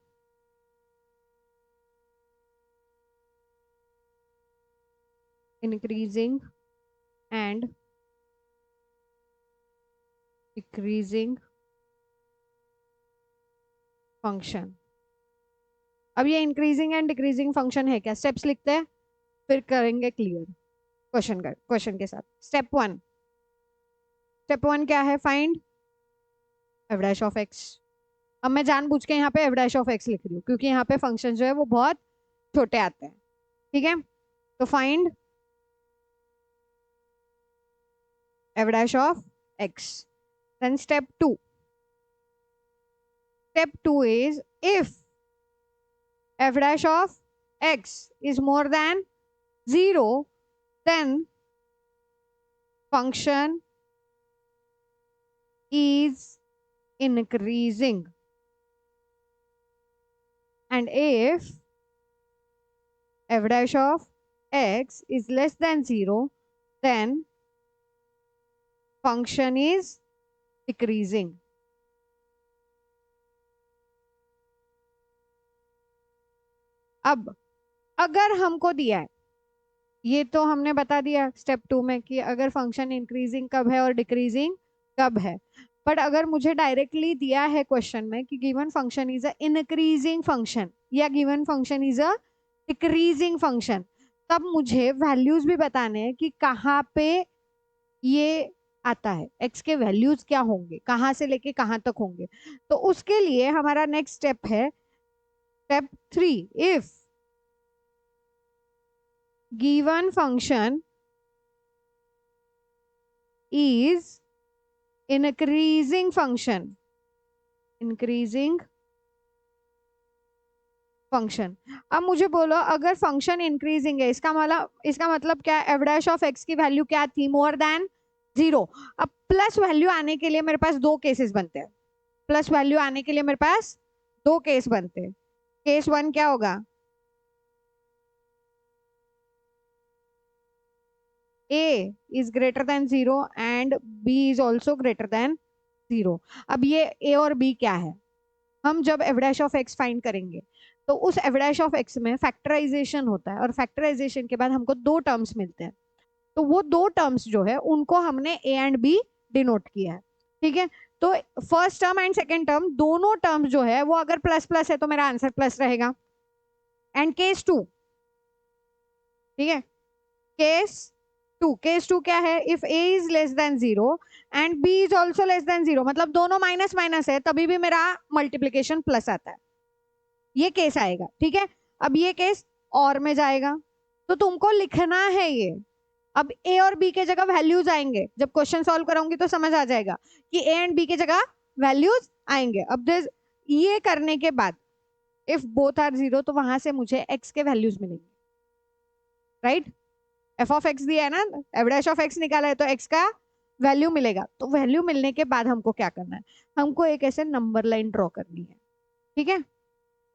Increasing and decreasing function. अब ये इंक्रीजिंग एंड डिक्रीजिंग फंक्शन है क्या? स्टेप्स लिखते हैं फिर करेंगे क्लियर क्वेश्चन के साथ। स्टेप वन क्या है? Find f dash of x. अब मैं जानबूझ के यहाँ पे एफ डैश ऑफ एक्स लिख रही हूँ क्योंकि यहाँ पे फंक्शन जो है वो बहुत छोटे आते हैं। ठीक है, तो find f dash of x. Then step two is if f dash of x is more than 0, then function is increasing, and if f dash of x is less than 0, then function is decreasing. अब अगर हमको दिया है, ये तो हमने बता दिया स्टेप 2 में कि अगर फंक्शन इंक्रीजिंग कब है और डिक्रीजिंग कब है। बट अगर मुझे डायरेक्टली दिया है क्वेश्चन में कि given function is a increasing function या given function is a decreasing function, तब मुझे वैल्यूज भी बताने हैं कि कहाँ पे ये आता है, एक्स के वैल्यूज क्या होंगे, कहाँ से लेके कहाँ तक होंगे। तो उसके लिए हमारा नेक्स्ट स्टेप है step 3। If given function is increasing function, अब मुझे बोलो अगर फंक्शन इंक्रीजिंग है, इसका मतलब क्या है? एफ डैश ऑफ एक्स की वैल्यू क्या थी? मोर देन 0। अब प्लस वैल्यू आने के लिए मेरे पास दो केसेस बनते हैं। केस 1 क्या होगा? a is greater than 0 and b is also greater than 0। अब ये a और b क्या है? हम जब f dash of x find करेंगे तो उस f dash of x में फैक्टराइजेशन होता है और फैक्टराइजेशन के बाद हमको दो टर्म्स मिलते हैं। तो वो दो टर्म्स जो है उनको हमने a एंड b डिनोट किया है। ठीक है, तो first term and second term दोनों टर्म्स जो है वो अगर प्लस प्लस है तो मेरा आंसर प्लस रहेगा। एंड केस 2, ठीक है, केस टू क्या है? If a is less than 0 and b is also less than 0, मतलब दोनों माइनस माइनस है, तभी भी मेरा मल्टीप्लीकेशन प्लस आता है। ये केस आएगा। ठीक है, अब ये केस और में जाएगा तो तुमको लिखना है ये। अब a और b के जगह वैल्यूज आएंगे, जब क्वेश्चन सॉल्व कराऊंगी तो समझ आ जाएगा कि a एंड b के जगह वैल्यूज आएंगे। अब ये करने के बाद इफ बोथ आर 0 तो वहां से मुझे x के वैल्यूज मिलेंगे। राइट, एफ ऑफ एक्स दिया है ना, एफ डैश ऑफ एक्स निकाला है तो एक्स का वैल्यू मिलेगा। तो वैल्यू मिलने के बाद हमको क्या करना है? हमको एक ऐसे नंबर लाइन ड्रॉ करनी है। ठीक है,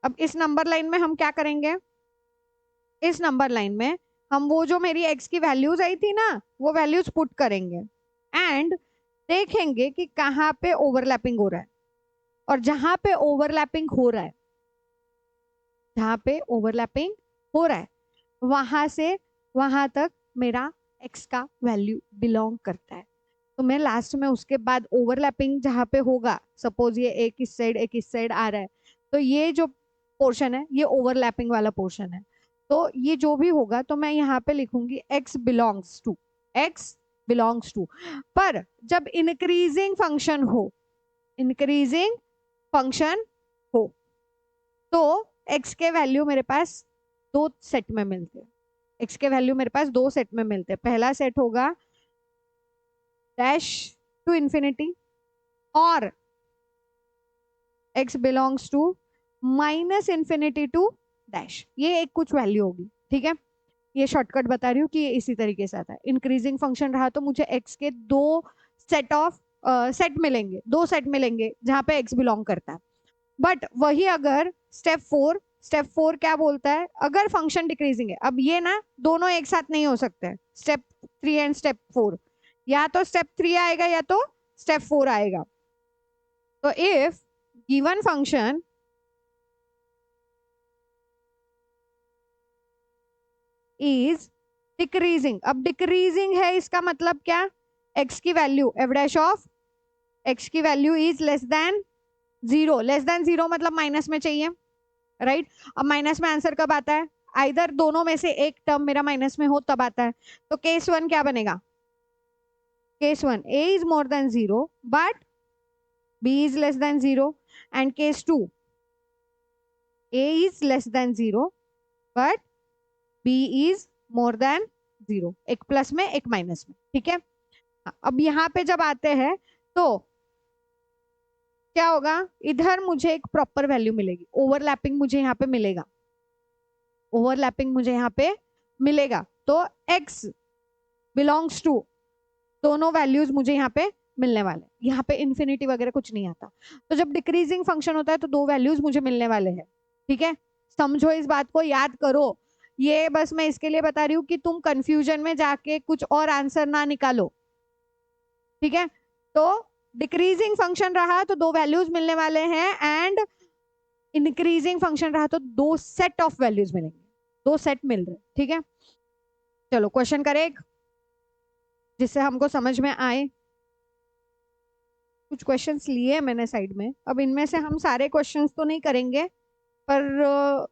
अब इस नंबर लाइन में हम क्या करेंगे? इस नंबर लाइन में हम वो जो मेरी एक्स की वैल्यूज आई थी ना, वो वैल्यूज पुट करेंगे एंड देखेंगे कि कहाँ पे ओवरलैपिंग हो रहा है। और जहां पे ओवरलैपिंग हो रहा है, जहां पे ओवरलैपिंग हो रहा है वहां से वहां तक मेरा एक्स का वैल्यू बिलोंग करता है। तो मैं लास्ट में उसके बाद ओवरलैपिंग जहां पे होगा, सपोज ये एक इस साइड एक इस साइड आ रहा है, तो ये जो पोर्शन है ये ओवरलैपिंग वाला पोर्शन है। तो ये जो भी होगा तो मैं यहाँ पे लिखूंगी एक्स बिलोंग्स टू। पर जब इंक्रीजिंग फंक्शन हो, इंक्रीजिंग फंक्शन हो तो एक्स के वैल्यू मेरे पास दो सेट में मिलते हैं। एक्स के वैल्यू मेरे पास दो सेट में मिलते हैं। पहला सेट होगा डैश टू इंफिनिटी और x belongs to minus infinity to dash, ये एक कुछ वैल्यू होगी। ठीक है, ये शॉर्टकट बता रही हूँ कि ये इसी तरीके से आता है। इंक्रीजिंग फंक्शन रहा तो मुझे एक्स के दो सेट ऑफ सेट मिलेंगे, दो सेट मिलेंगे जहां पे एक्स बिलोंग करता है। बट वही अगर स्टेप 4 क्या बोलता है, अगर फंक्शन डिक्रीजिंग है, अब ये ना दोनों एक साथ नहीं हो सकते हैं, स्टेप 3 एंड स्टेप 4, या तो स्टेप 3 आएगा या तो स्टेप 4 आएगा। तो if given function is decreasing, अब डिक्रीजिंग है इसका मतलब क्या, एक्स की value F dash of X की value is less than 0। Less than 0 मतलब माइनस में चाहिए, राइट। अब माइनस में आंसर कब आता है, आइदर दोनों में से एक टर्म मेरा माइनस में हो तब आता है। तो केस 1 क्या बनेगा, case 1 a is more than 0 but b is less than 0, and case 2 a is less than 0 but b is more than 0, एक प्लस में एक माइनस में। ठीक है, अब यहाँ पे जब आते हैं तो क्या होगा, इधर मुझे एक प्रॉपर वैल्यू मिलेगी, ओवरलैपिंग मुझे यहाँ पे मिलेगा, ओवरलैपिंग मुझे यहाँ पे मिलेगा। तो x बिलोंग्स टू दोनों वैल्यूज मुझे यहाँ पे मिलने वाले, यहाँ पे इंफिनिटी वगैरह कुछ नहीं आता। तो जब डिक्रीजिंग फंक्शन होता है तो दो वैल्यूज मुझे मिलने वाले हैं। ठीक है, समझो इस बात को, याद करो। ये बस मैं इसके लिए बता रही हूँ कि तुम कंफ्यूजन में जाके कुछ और आंसर ना निकालो। ठीक है, तो डिक्रीजिंग फंक्शन रहा तो दो वैल्यूज मिलने वाले हैं, एंड इंक्रीजिंग फंक्शन रहा तो दो सेट ऑफ वैल्यूज मिलेंगे, दो सेट मिल रहे। ठीक है, चलो क्वेश्चन करें एक जिससे हमको समझ में आए। कुछ क्वेश्चंस लिए मैंने साइड में, अब इनमें से हम सारे क्वेश्चंस तो नहीं करेंगे, पर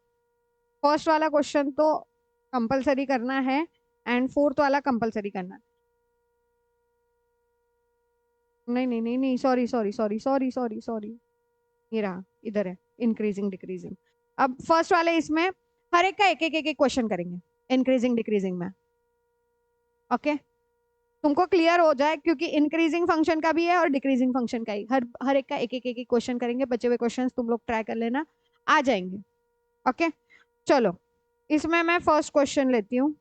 फर्स्ट वाला क्वेश्चन तो कंपलसरी करना है एंड फोर्थ वाला कंपलसरी करना है। नहीं नहीं नहीं नहीं, sorry sorry sorry sorry sorry sorry, ये रहा, इधर है इंक्रीजिंग डिक्रीजिंग। अब फर्स्ट वाले इसमें हर एक का एक एक एक एक क्वेश्चन करेंगे इंक्रीजिंग डिक्रीजिंग में। ओके, तुमको क्लियर हो जाए, क्योंकि इंक्रीजिंग फंक्शन का भी है और डिक्रीजिंग फंक्शन का ही, हर हर एक का एक एक एक एक क्वेश्चन करेंगे। बचे हुए क्वेश्चंस तुम लोग ट्राई कर लेना, आ जाएंगे। ओके, चलो इसमें मैं फर्स्ट क्वेश्चन लेती हूँ।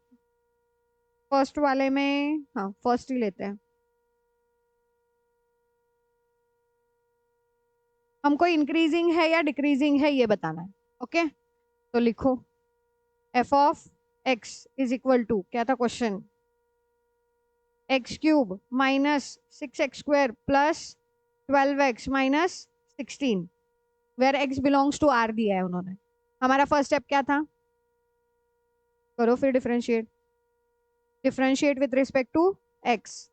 फर्स्ट वाले में, हाँ फर्स्ट ही लेते हैं। हमको इंक्रीजिंग है या डिक्रीजिंग है ये बताना है। ओके, तो लिखो f of x is equal to, क्या था question, x cube minus 6x² plus 12x minus 16, where x belongs to R दिया है उन्होंने। हमारा फर्स्ट स्टेप क्या था, करो फिर differentiate, differentiate with respect to x,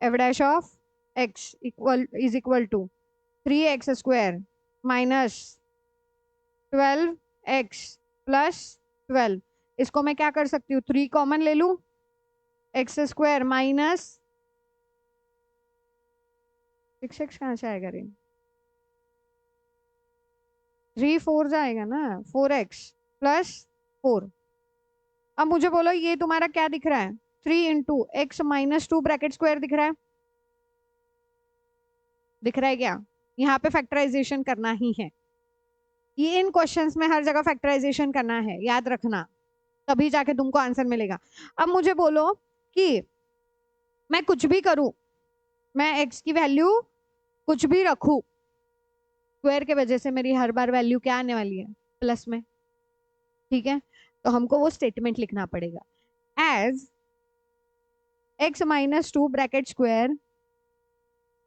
f dash of x is equal to 3x² minus 12x plus 12। इसको मैं क्या कर सकती हूँ, 3 कॉमन ले लू, x² माइनस 6x कहाँ से आएगा रे, 3 4 जाएगा ना, 4x प्लस 4। अब मुझे बोलो ये तुम्हारा क्या दिख रहा है, 3 × x - 2 ब्रैकेट स्क्वायर दिख रहा है, दिख रहा है क्या, यहाँ पे फैक्टराइजेशन करना ही है। ये इन क्वेश्चंस में हर जगह फैक्टराइजेशन करना है, याद रखना, तभी जाके तुमको आंसर मिलेगा। अब मुझे बोलो कि मैं कुछ भी करूं, मैं x की वैल्यू कुछ भी रखूं, स्क्वायर के वजह से मेरी हर बार वैल्यू क्या आने वाली है, प्लस में। ठीक है, तो हमको वो स्टेटमेंट लिखना पड़ेगा, as x - 2 bracket square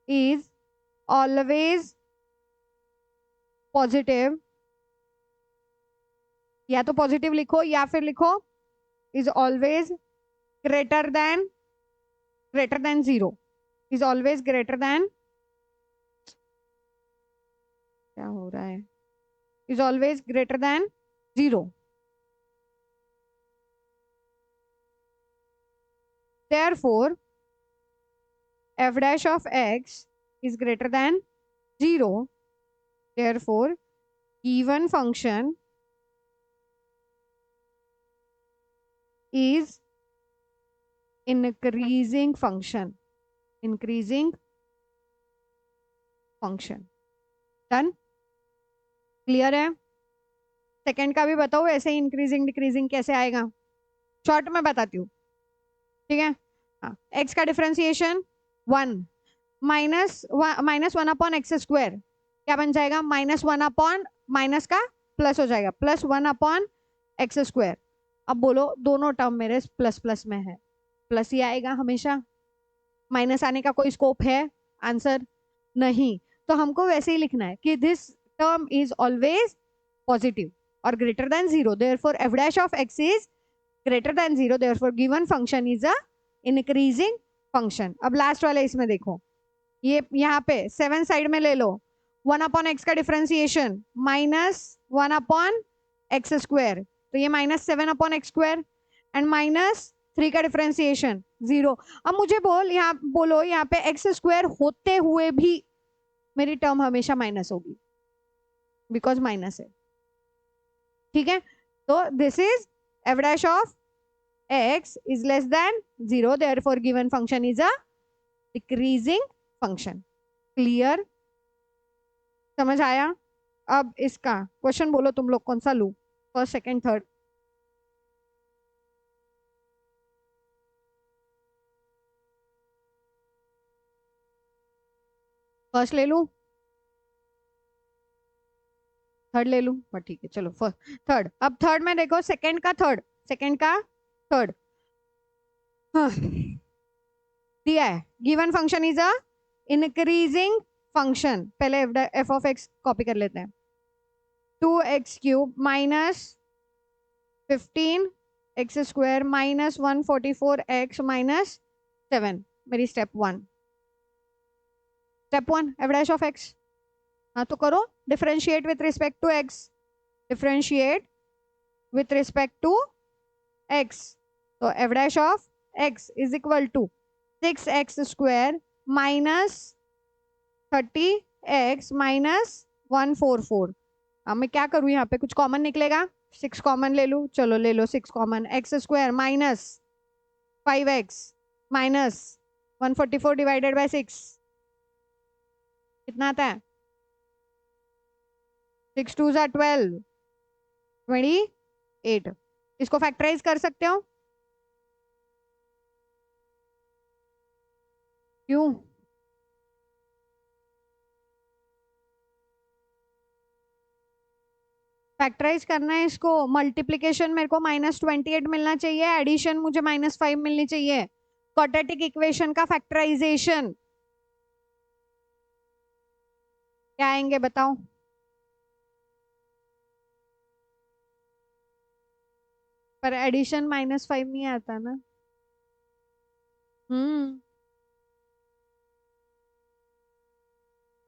is always positive, या तो पॉजिटिव लिखो या फिर लिखो is always greater than 0, is always greater than, क्या हो रहा है, is always greater than 0. Therefore f dash of x is greater than 0. Therefore given function is increasing function. Increasing function. Done? Clear है? Second का भी बताओ ऐसे ही increasing decreasing कैसे आएगा, शॉर्ट में बताती हूँ, ठीक है? हाँ, एक्स का differentiation 1 minus 1 upon x square क्या बन जाएगा, -1 अपॉन माइनस का प्लस हो जाएगा, +1 अपॉन एक्स स्क्वायर. अब बोलो दोनों टर्म मेरे प्लस प्लस में है, प्लस ही आएगा हमेशा, माइनस आने का कोई स्कोप है? आंसर नहीं. तो हमको वैसे ही लिखना है कि this term is always positive और greater than 0, therefore f dash of x is greater than 0, therefore given function is a increasing function. अब लास्ट वाले इसमें देखो, ये यहाँ पे 7 साइड में ले लो, 1 अपॉन एक्स का डिफरेंशिएशन -1 अपॉन एक्स स्क्वायर, तो ये -7 अपॉन एक्स स्क्वायर एंड -3 का डिफरेंशिएशन 0. अब मुझे बोलो यहाँ पे एक्स स्क्वायर होते हुए भी मेरी टर्म हमेशा माइनस होगी, बिकॉज माइनस है, ठीक है? तो this is f dash of x is less than 0, therefore given function is a decreasing function. Clear? समझ आया? अब इसका क्वेश्चन बोलो तुम लोग कौन सा लू, फर्स्ट सेकंड थर्ड? फर्स्ट ले लू, थर्ड ले लू, बट ठीक है चलो थर्ड. अब थर्ड में देखो, सेकंड का थर्ड हाँ दिया है, given function is a increasing function. पहले f of x कॉपी कर लेते हैं, 2x³ -15 एक्स स्क्वायर -144x -7, मेरी step 1 f dash of x. हाँ तो करो, differentiate with respect to x, differentiate with respect to x. तो f dash of x is equal to 6x square -30x -144. अब मैं क्या करूँ, यहाँ पे कुछ कॉमन निकलेगा, 6 कॉमन ले लूँ, चलो ले लो 6 common, x square -5x -144 divided by 6 कितना आता है, 6 2 ज़ा 12, 28. इसको फैक्टराइज कर सकते हो? क्यों? फैक्टराइज करना है इसको, मल्टीप्लीकेशन मेरे को -28 मिलना चाहिए, एडिशन मुझे -5 मिलनी चाहिए. क्वाड्रेटिक इक्वेशन का फैक्टराइजेशन क्या आएंगे बताओ? पर एडिशन -5 नहीं आता ना.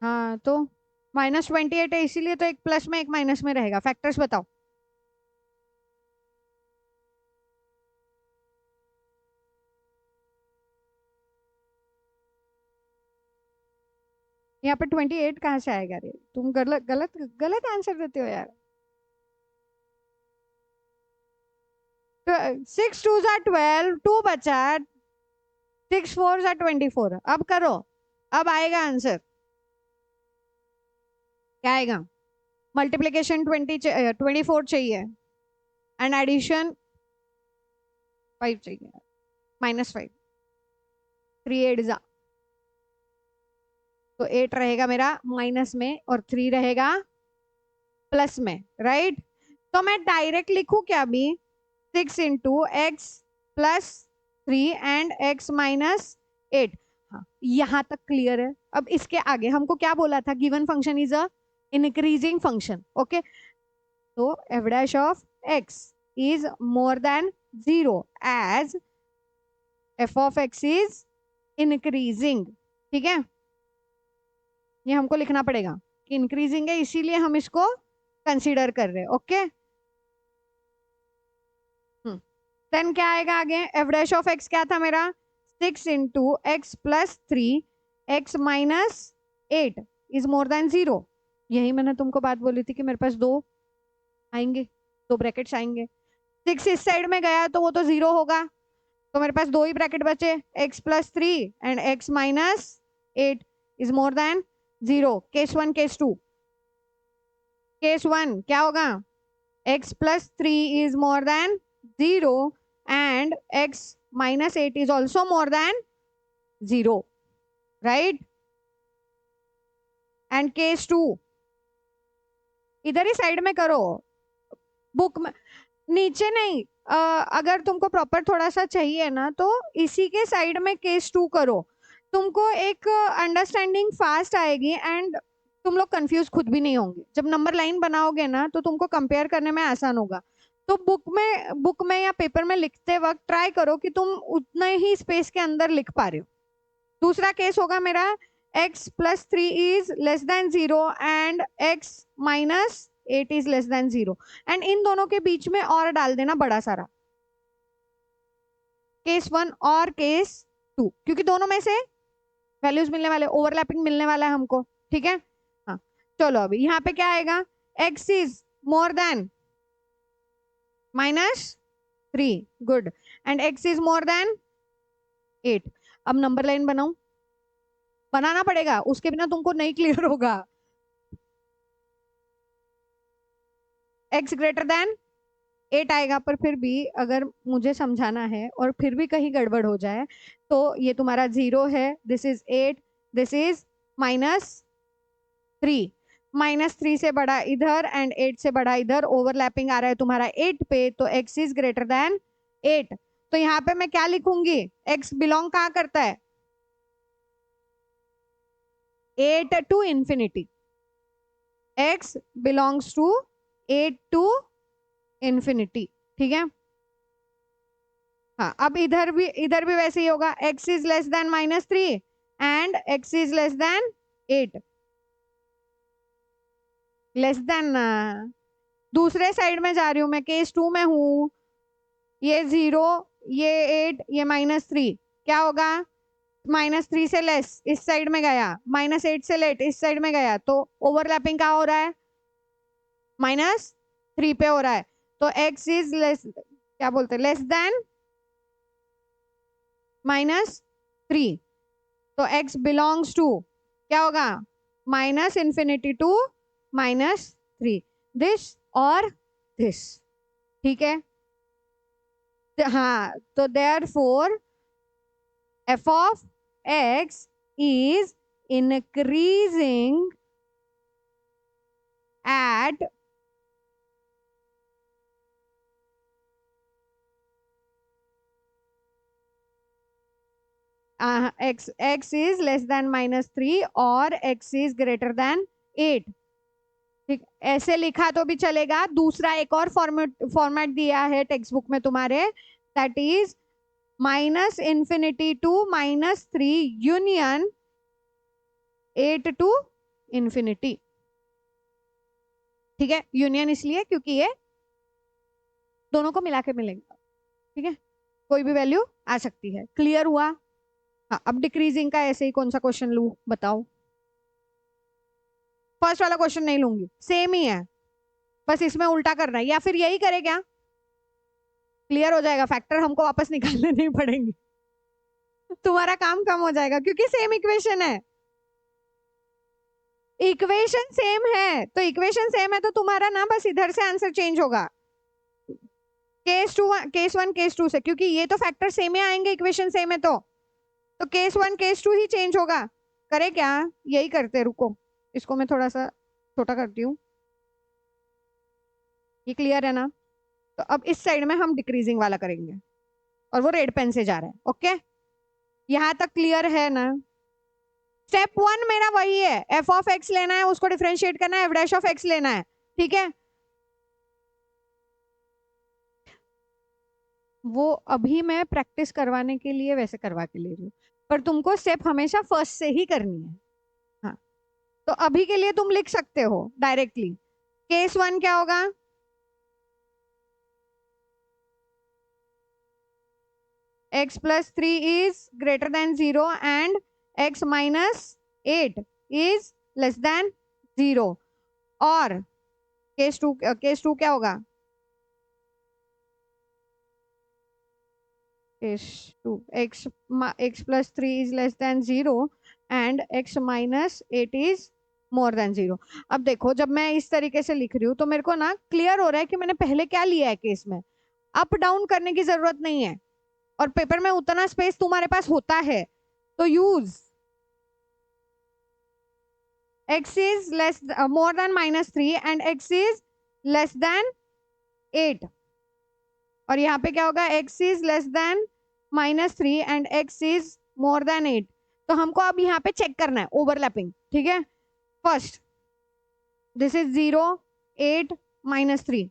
हाँ तो -28 है, इसीलिए तो एक प्लस में एक माइनस में रहेगा. फैक्टर्स बताओ. यहाँ पे 28 कहाँ से आएगा रे, तुम गलत गलत गलत आंसर देते हो यार. 6 2 ज़ा 12, 2 बचा, 6 4 ज़ा 24. अब करो, अब आएगा आंसर. क्या आएगा? मल्टीप्लीकेशन 24 चाहिए एंड एडिशन 5 चाहिए, -5, 3 8 ज़ा, तो 8 रहेगा मेरा माइनस में और 3 रहेगा प्लस में, राइट? तो मैं डायरेक्ट लिखूं क्या भी, 6 × x + 3 and x - 8. हाँ, यहाँ तक क्लियर है। अब इसके आगे हमको क्या बोला था, given function is a increasing function. Okay, तो F dash of x is more than 0 as F of x is increasing. ठीक है, ये हमको लिखना पड़ेगा कि इंक्रीजिंग है, इसीलिए हम इसको कंसीडर कर रहे हैं। ओके, देन क्या आएगा आगे, एफ डैश ऑफ एक्स क्या था मेरा, 6 into x plus 3 x minus 8 is more than 0। यही मैंने तुमको बात बोली थी कि मेरे पास दो आएंगे, दो ब्रैकेट्स आएंगे। 6 इस साइड में गया तो वो तो 0 होगा, तो मेरे पास दो ही ब्रैकेट बचे, x plus 3 and x minus 8 is more than 0। Case 1 case 2। Case 1 क्या होगा, x plus 3 is more than 0 and x minus 8 is also more than 0, right? And case 2 इधर ही साइड में करो, बुक में नीचे नहीं। अगर तुमको प्रॉपर थोड़ा सा चाहिए ना तो इसी के साइड में केस 2 करो, तुमको एक अंडरस्टैंडिंग फास्ट आएगी एंड तुम लोग कंफ्यूज खुद भी नहीं होंगे। जब नंबर लाइन बनाओगे ना तो तुमको कंपेयर करने में आसान होगा। तो बुक में या पेपर में लिखते वक्त ट्राई करो कि तुम उतने ही स्पेस के अंदर लिख पा रहे हो। दूसरा केस होगा मेरा, x plus 3 is less than 0 and x minus 8 is less than 0 and in दोनों के बीच में और डाल देना बड़ा सारा, केस 1 और केस 2, क्योंकि दोनों में से वैल्यूज मिलने वाले, ओवरलैपिंग मिलने वाला है हमको। ठीक है, हाँ चलो अभी यहाँ पे क्या आएगा, x is more then -3, good, and x is more then 8। अब नंबर लाइन बनाना पड़ेगा, उसके बिना तुमको नहीं क्लियर होगा। x ग्रेटर देन 8 आएगा, पर फिर भी अगर मुझे समझाना है और फिर भी कहीं गड़बड़ हो जाए तो ये तुम्हारा 0 है, दिस इज 8, दिस इज -3, -3 से बड़ा इधर एंड 8 से बड़ा इधर, ओवरलैपिंग आ रहा है तुम्हारा 8 पे, तो x इज ग्रेटर देन 8। तो यहाँ पे मैं क्या लिखूंगी, x बिलोंग कहाँ करता है, 8 to infinity, x belongs to 8 to infinity. ठीक है, हाँ अब इधर भी वैसे ही होगा, x is less then -3 and x is less then 8, less than. दूसरे साइड में जा रही हूं मैं, केस 2 में हूं, ये 0, ये 8, ये -3, क्या होगा, -3 से लेस इस साइड में गया, -8 से लेट इस साइड में गया, तो ओवरलैपिंग कहाँ हो रहा है, -3 पे हो रहा है, तो x इज लेस, क्या बोलते हैं, लेस देन -3, तो x बिलोंग्स टू क्या होगा, -infinity टू -3, दिस और दिस। ठीक है, हाँ तो therefore f of x is increasing at x is less than -3 और x is greater than 8। ठीक, ऐसे लिखा तो भी चलेगा। दूसरा एक और फॉर्मेट दिया है टेक्स्ट बुक में तुम्हारे, that is -infinity to -3 union 8 to infinity. ठीक है, यूनियन इसलिए क्योंकि ये दोनों को मिला के मिलेगा। ठीक है, कोई भी वैल्यू आ सकती है। क्लियर हुआ? हाँ, अब डिक्रीजिंग का ऐसे ही कौन सा क्वेश्चन लू बताओ। फर्स्ट वाला क्वेश्चन नहीं लूंगी, सेम ही है, बस इसमें उल्टा करना है, या फिर यही करे क्या, क्लियर हो जाएगा, फैक्टर हमको वापस निकालने नहीं पड़ेंगे तुम्हारा काम कम हो जाएगा क्योंकि सेम इक्वेशन है। इक्वेशन सेम है तो इक्वेशन सेम है तो तुम्हारा ना बस इधर से आंसर चेंज होगा, केस वन केस टू से, क्योंकि ये तो फैक्टर सेम ही आएंगे, इक्वेशन सेम है तो केस 1 केस 2 ही चेंज होगा। करे क्या, यही करते, रुको इसको मैं थोड़ा सा छोटा करती हूँ, ये क्लियर है ना। तो अब इस साइड में हम डिक्रीजिंग वाला करेंगे और वो रेड पेन से जा रहा है। ओके, यहां तक क्लियर है ना? स्टेप 1 मेरा वही है, एफ ऑफ एक्स लेना है, उसको डिफरेंशिएट करना है, एफ डैश ऑफ एक्स लेना है, ठीक है। वो अभी मैं प्रैक्टिस करवाने के लिए वैसे करवा के ले रही हूँ, पर तुमको स्टेप हमेशा फर्स्ट से ही करनी है। हाँ, तो अभी के लिए तुम लिख सकते हो डायरेक्टली। केस 1 क्या होगा? x plus 3 is greater than 0 and x minus 8 is less than 0। और केस 2 क्या होगा? Case 2 x plus 3 is less than 0 and x minus 8 is more than 0। अब देखो, जब मैं इस तरीके से लिख रही हूँ तो मेरे को ना क्लियर हो रहा है कि मैंने पहले क्या लिया है केस में। अप डाउन करने की जरूरत नहीं है, और पेपर में उतना स्पेस तुम्हारे पास होता है तो use x is less more than -3 and x is less than 8। और यहाँ पे क्या होगा? x is less than -3 and x is more than 8। तो हमको अब यहाँ पे चेक करना है ओवरलैपिंग, ठीक है। फर्स्ट दिस इज 0 8 -3,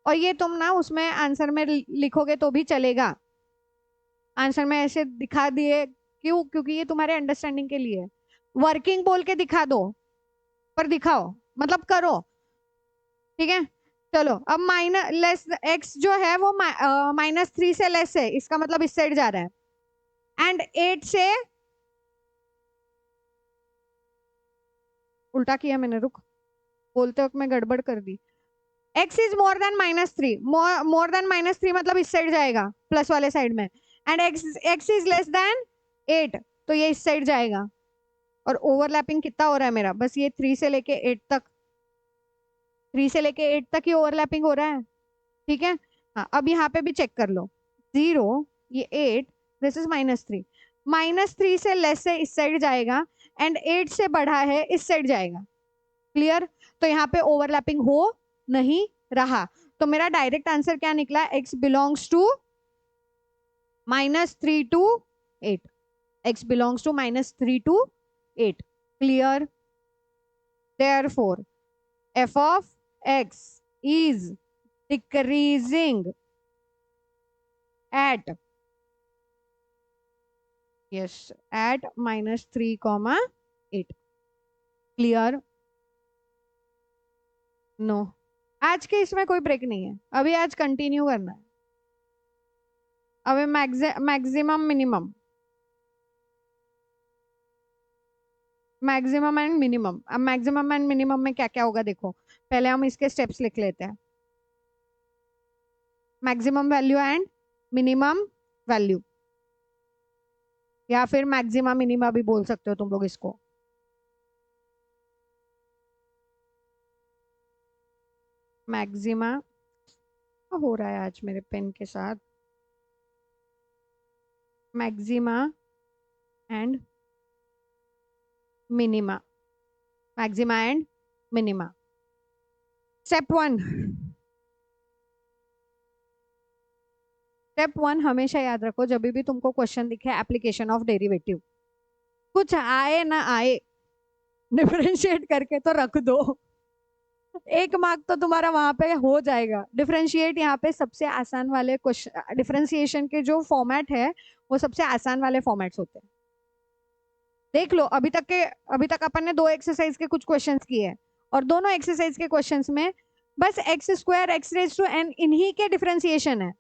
और ये तुम ना उसमें आंसर में लिखोगे तो भी चलेगा। आंसर में ऐसे दिखा दिए क्यों? क्योंकि ये तुम्हारे अंडरस्टैंडिंग के लिए। वर्किंग बोल के दिखा दो, पर दिखाओ मतलब करो, ठीक है। चलो, अब माइनस लेस एक्स जो है वो -3 से लेस है, इसका मतलब इस साइड जा रहा है, एंड 8 से उल्टा किया मैंने, रुक, बोलते वक्त मैं गड़बड़ कर दी। x is more then -3, more than -3 मतलब इस साइड जाएगा, प्लस वाले साइड में, and x is less then 8 तो ये इस साइड जाएगा। और ओवरलैपिंग कितना हो रहा है मेरा? बस ये 3 से लेके 8 तक, 3 से लेके 8 तक ही ओवरलैपिंग हो रहा है, ठीक है। हाँ, अब यहाँ पे भी चेक कर लो, 0 ये 8, दिस इज -3, -3 से लेस है इस साइड जाएगा, एंड 8 से बढ़ा है इस साइड जाएगा। क्लियर? तो यहाँ पे ओवरलैपिंग हो नहीं रहा, तो मेरा डायरेक्ट आंसर क्या निकला? x belongs to -3 to 8, x belongs to -3 to 8। Clear? Therefore f of x is decreasing at -3, 8। Clear? No, आज के इसमें कोई ब्रेक नहीं है, अभी आज कंटिन्यू करना है। अभी maximum minimum, maximum and minimum. अब मैक्सिमम एंड मिनिमम में क्या क्या होगा देखो, पहले हम इसके स्टेप्स लिख लेते हैं। Maximum value and minimum value, या फिर मैक्सिमा मिनिमा भी बोल सकते हो तुम लोग इसको। मैक्सिमा हो रहा है आज मेरे पेन के साथ, maxima and minima, maxima and minima. Step 1, step 1 हमेशा याद रखो, जब भी तुमको क्वेश्चन दिखे एप्लीकेशन ऑफ डेरिवेटिव, कुछ आए ना आए डिफरेंशिएट करके तो रख दो, 1 मार्क तो तुम्हारा वहां पे हो जाएगा। डिफरेंशिएट यहाँ पे सबसे आसान वाले क्वेश्चन, डिफरेंशिएशन के जो फॉर्मेट है वो सबसे आसान वाले फॉर्मेट्स होते हैं। देख लो, अभी तक अपन ने 2 एक्सरसाइज के कुछ क्वेश्चंस किए हैं, और दोनों एक्सरसाइज के क्वेश्चंस में बस x² x⁻n इन्हीं के डिफरेंशिएशन है,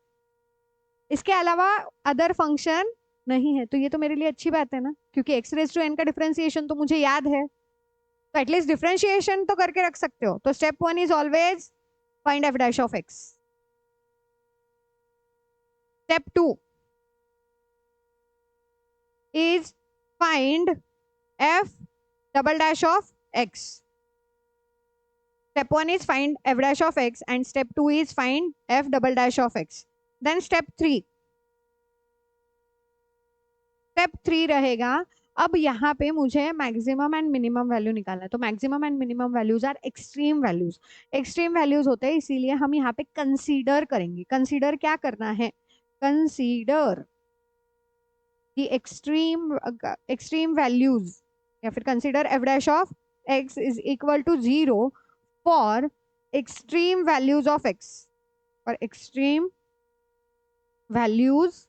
इसके अलावा अदर फंक्शन नहीं है। तो ये तो मेरे लिए अच्छी बात है ना, क्योंकि x⁻n का डिफरेंशिएशन तो मुझे याद है, तो एटलीस्ट डिफरेंशिएशन तो करके रख सकते हो। तो step 1 is always find f dash of x। Step 2 is find f double dash of x। Step 1 is find f dash of x and step 2 is find f double dash of x। Then step 3, step 3 रहेगा, अब यहाँ पे मुझे maximum and minimum value निकालना है। तो maximum and minimum values are extreme values, extreme values होते हैं, इसीलिए हम यहाँ पे कंसीडर करेंगे। कंसीडर क्या करना है? कंसीडर द एक्सट्रीम वैल्यूज, या फिर consider f dash of x is equal to 0 for extreme values of x, और एक्सट्रीम वैल्यूज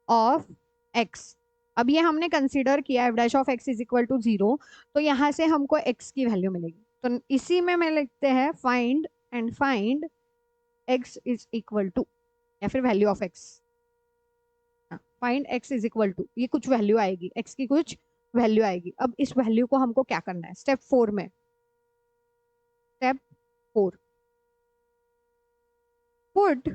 ऑफ एक्स। अब ये हमने कंसीडर किया f dash of x is equal to 0, तो यहाँ से हमको एक्स की वैल्यू मिलेगी। तो इसी में मैं लिखते हैं find x is equal to, या फिर value of x. Find x is equal to, ये कुछ वैल्यू आएगी, एक्स की कुछ वैल्यू आएगी। अब इस वैल्यू को हमको क्या करना है, स्टेप 4 में, step 4, put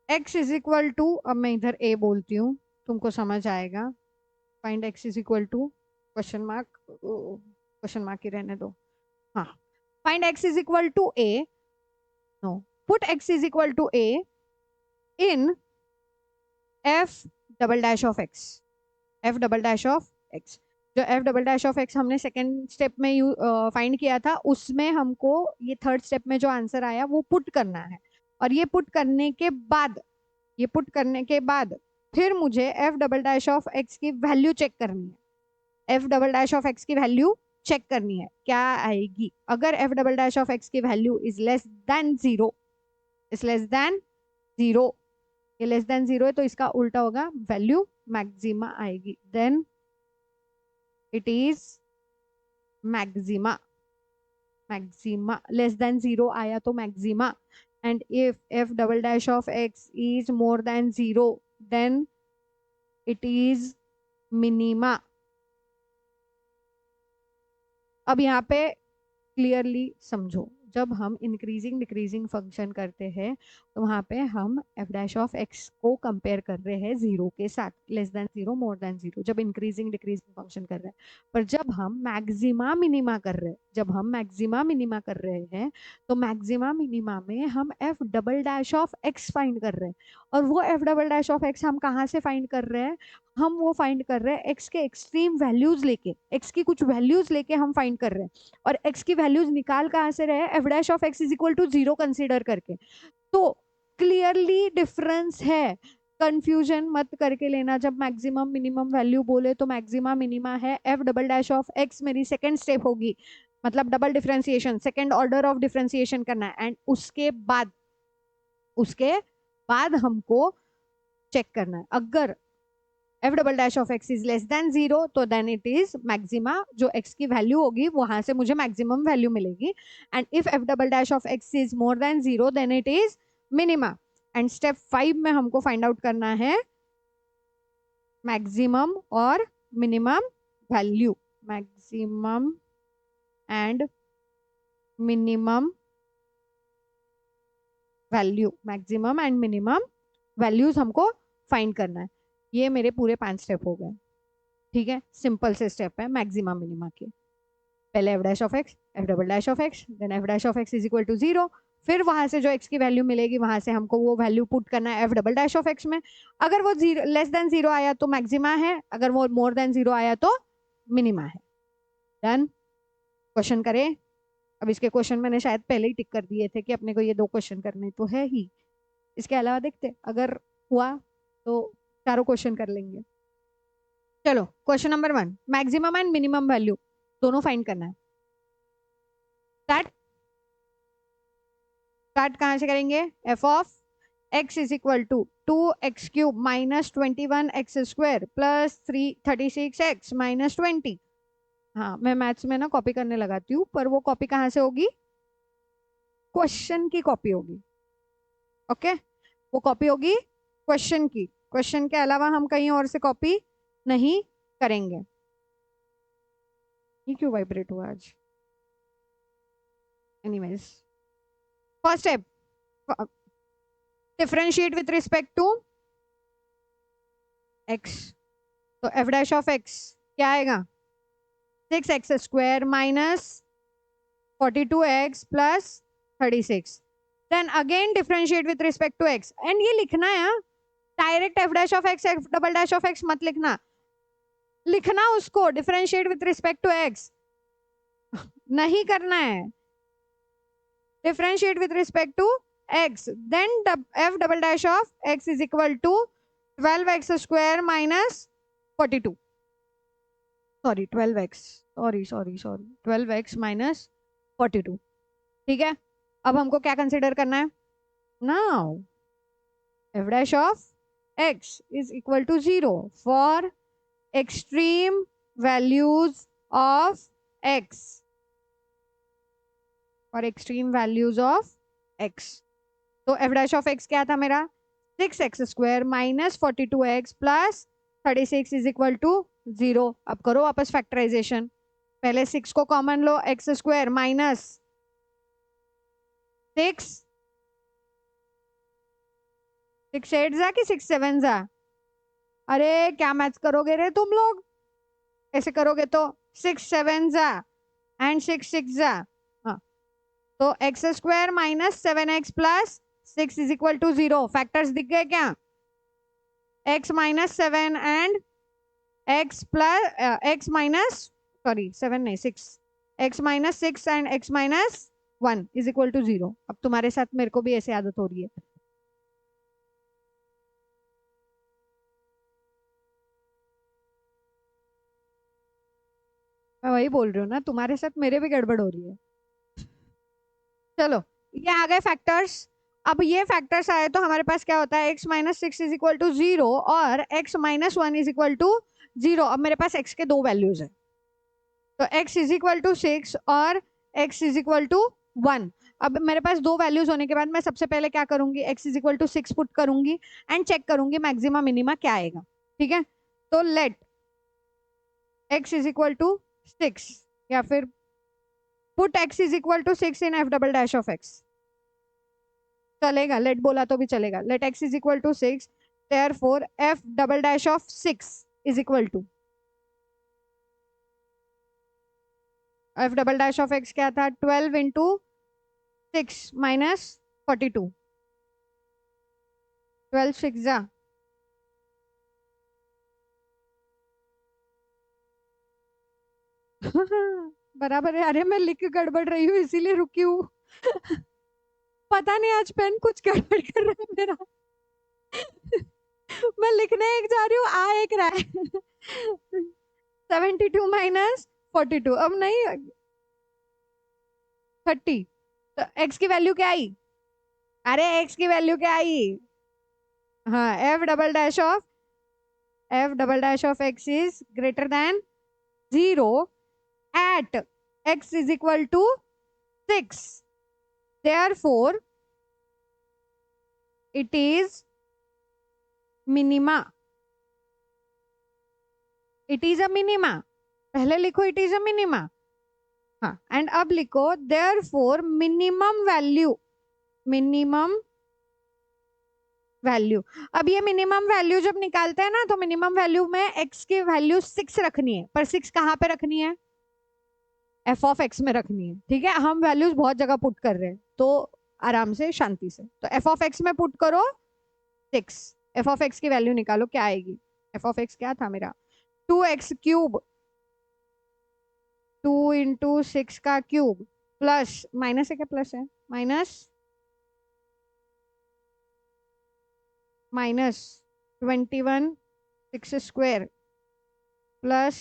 x is equal to, अब मैं इधर a बोलती हूँ, तुमको समझ आएगा। Find x is equal to question mark ही रहने दो, हाँ। Find x is equal to a, no, put x is equal to a in f double dash of x, f double dash of x। जो f double dash of x हमने second step में find किया था, उसमें हमको ये third step में जो आंसर आया वो पुट करना है। और ये पुट करने के बाद फिर मुझे f double dash of x की वैल्यू चेक करनी है। f double dash of x की वैल्यू चेक करनी है, क्या आएगी। अगर f double dash of x की वैल्यू इज लेस देन 0, ये लेस देन 0 है, तो इसका उल्टा होगा, वैल्यू मैक्सिमा आएगी। Then it is maxima, less than 0 आया तो maxima. And if f double dash of x is more than 0, then it is minima. अब यहाँ पे क्लियरली समझो, जब हम इंक्रीजिंग डिक्रीजिंग फंक्शन करते हैं तो वहाँ पे हम f डैश ऑफ x को कंपेयर कर रहे हैं 0 के साथ, लेस देन 0 मोर देन 0, जब इंक्रीजिंग डिक्रीजिंग फंक्शन कर रहे हैं। पर जब हम मैक्सिमा मिनिमा कर रहे हैं, तो मैक्सिमा मिनिमा में हम f double dash of x find कर रहे हैं। और वो f double dash of x हम कहाँ से फाइंड कर रहे हैं, हम वो फाइंड कर रहे हैं x के एक्सट्रीम वैल्यूज लेके, x की कुछ वैल्यूज लेके हम फाइंड कर रहे हैं। और x की वैल्यूज निकाल कहाँ से रहे, f dash of x is equal to 0 consider करके। तो क्लियरली डिफरेंस है, कंफ्यूजन मत करके लेना। जब मैक्सिमम मिनिमम वैल्यू बोले तो मैक्सिमा मिनिमा है f double dash of x, मेरी सेकेंड स्टेप होगी, मतलब double differentiation, second order of differentiation करना है। एंड उसके बाद हमको चेक करना है, अगर f double dash of x is less than 0, तो देन इट इज मैक्सिमा, जो x की वैल्यू होगी वहां से मुझे मैक्सिमम वैल्यू मिलेगी। And if f double dash of x is more than 0, then it is minima. And step 5 में हमको फाइंड आउट करना है मैक्सिमम और minimum value, maximum and minimum values हमको फाइंड करना है। ये मेरे पूरे 5 स्टेप हो गए, ठीक है। सिंपल से स्टेप है मैक्सिमा मिनिमा के। पहले f dash of x, f double dash of x, then f dash of x is equal to 0, फिर वहां से जो x की वैल्यू मिलेगी वहां से हमको वो वैल्यू पुट करना है f double dash of x में। अगर वो लेस देन 0 आया तो मैक्सिमा है, अगर वो मोर देन 0 आया तो मिनिमा है। डन। क्वेश्चन करें। अब इसके क्वेश्चन मैंने शायद पहले ही टिक कर दिए थे कि अपने को ये 2 क्वेश्चन करने तो है ही, इसके अलावा देखते अगर हुआ तो चारों क्वेश्चन कर लेंगे। चलो question number 1, maximum and minimum value दोनों फाइंड करना है। स्टार्ट कहां से करेंगे, f of x is equal to 2x³ minus 21x² plus 36x minus 20। हाँ, मैं मैथ्स में ना कॉपी करने लगाती हूँ, पर वो कॉपी कहाँ से होगी, क्वेश्चन की कॉपी होगी। ओके, वो कॉपी होगी क्वेश्चन की, क्वेश्चन के अलावा हम कहीं और से कॉपी नहीं करेंगे। ये क्यों वाइब्रेट हुआ आज। Anyways, first step, differentiate with respect to x। तो f डैश ऑफ x क्या आएगा, 6x² minus 42x plus 36। Then again differentiate with respect to x, and ये लिखना है direct f dash of x, f double dash of x मत लिखना उसको differentiate with respect to x नहीं करना है, differentiate with respect to x, then f double dash of x is equal to 12x² minus 42, sorry 12x, sorry sorry sorry 12x minus 42। ठीक है, अब हमको क्या कंसिडर करना है? Now f dash of x is equal to 0 for extreme values of x, for extreme values of x। तो f dash of x क्या था मेरा? 6x² minus 42x plus 36 is equal to 0। अब करो वापस फैक्टराइजेशन। पहले 6 को कॉमन लो, x² minus 6, 6 8 जा कि 6 7 जा? अरे क्या मैथ्स करोगे रे तुम लोग? ऐसे करोगे तो 6 7 जा एंड 6 6 जा। हाँ, तो x² minus 7x plus 6 is equal to 0। Factors दिख गए क्या? x minus 7 and x plus x minus, sorry 7 नहीं 6, x minus 6 and x minus 1 is equal to 0। अब तुम्हारे साथ मेरे को भी ऐसे आदत हो रही है। मैं वही बोल रही हूँ ना, तुम्हारे साथ मेरे भी गड़बड़ हो रही है। चलो, ये आ गए फैक्टर्स। अब ये फैक्टर्स आए तो हमारे पास क्या होता है? x minus 6 is equal to 0 और x minus 1 is equal to 0। अब मेरे पास x के दो वैल्यूज है, तो x इज इक्वल टू 6 और x इज इक्वल टू 1। अब मेरे पास दो वैल्यूज होने के बाद मैं सबसे पहले क्या करूंगी? x is equal to 6 put करूंगी एंड चेक करूंगी मैक्सिमा मिनिमा क्या आएगा। ठीक है, तो let x is equal to 6, या फिर put x is equal to 6 in f double dash of x। चलेगा, लेट बोला तो भी चलेगा। Let x is equal to 6, therefore f double dash of 6 is equal to f double dash of x क्या था? 12 into 6 minus 42, 12 6 जा बराबर है। अरे मैं लिख गड़बड़ रही हूँ इसीलिए रुकी हूँ। पता नहीं आज पेन कुछ गड़बड़ कर रहा है मेरा। मैं लिखने एक जा रही हूँ, आ एक रहा है। 72 माइनस 42, अब नहीं 30। तो x की वैल्यू क्या आई? अरे x की वैल्यू क्या आई? हाँ, f double dash of x is greater than 0 at x is equal to 6, therefore it is minima, it is a minima। पहले लिखो it is a minima। हाँ, एंड अब लिखो therefore minimum value, minimum value. अब ये minimum value जब निकालते हैं ना, तो मिनिमम वैल्यू में x की वैल्यू 6 रखनी है, पर 6 कहाँ पे रखनी है? एफ ऑफ एक्स में रखनी है। ठीक है, हम वैल्यूज बहुत जगह पुट कर रहे हैं, तो आराम से शांति से। तो एफ ऑफ एक्स में पुट करो 6, एफ ऑफ एक्स की वैल्यू निकालो क्या आएगी? एफ ऑफ एक्स क्या था मेरा? 2x³ 2 इंटू 6 का क्यूब प्लस, माइनस है क्या? प्लस है, minus minus 21 6² plus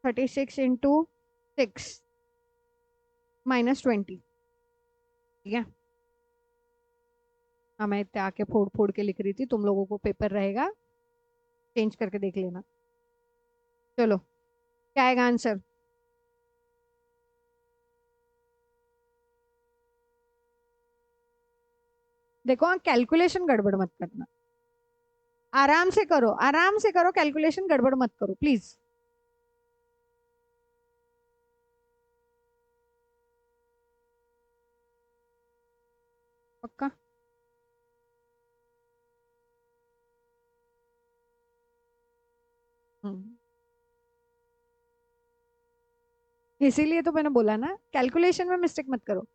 36 into 6 minus 20। ठीक है, हाँ मैं इतने आके फोड़ फोड़ के लिख रही थी, तुम लोगों को पेपर रहेगा, चेंज करके देख लेना। चलो, क्या आएगा आंसर? देखो, कैलकुलेशन गड़बड़ मत करना, आराम से करो, आराम से करो, कैलकुलेशन गड़बड़ मत करो प्लीज। पक्का? हम्म, इसीलिए तो मैंने बोला ना, कैलकुलेशन में मिस्टेक मत करो।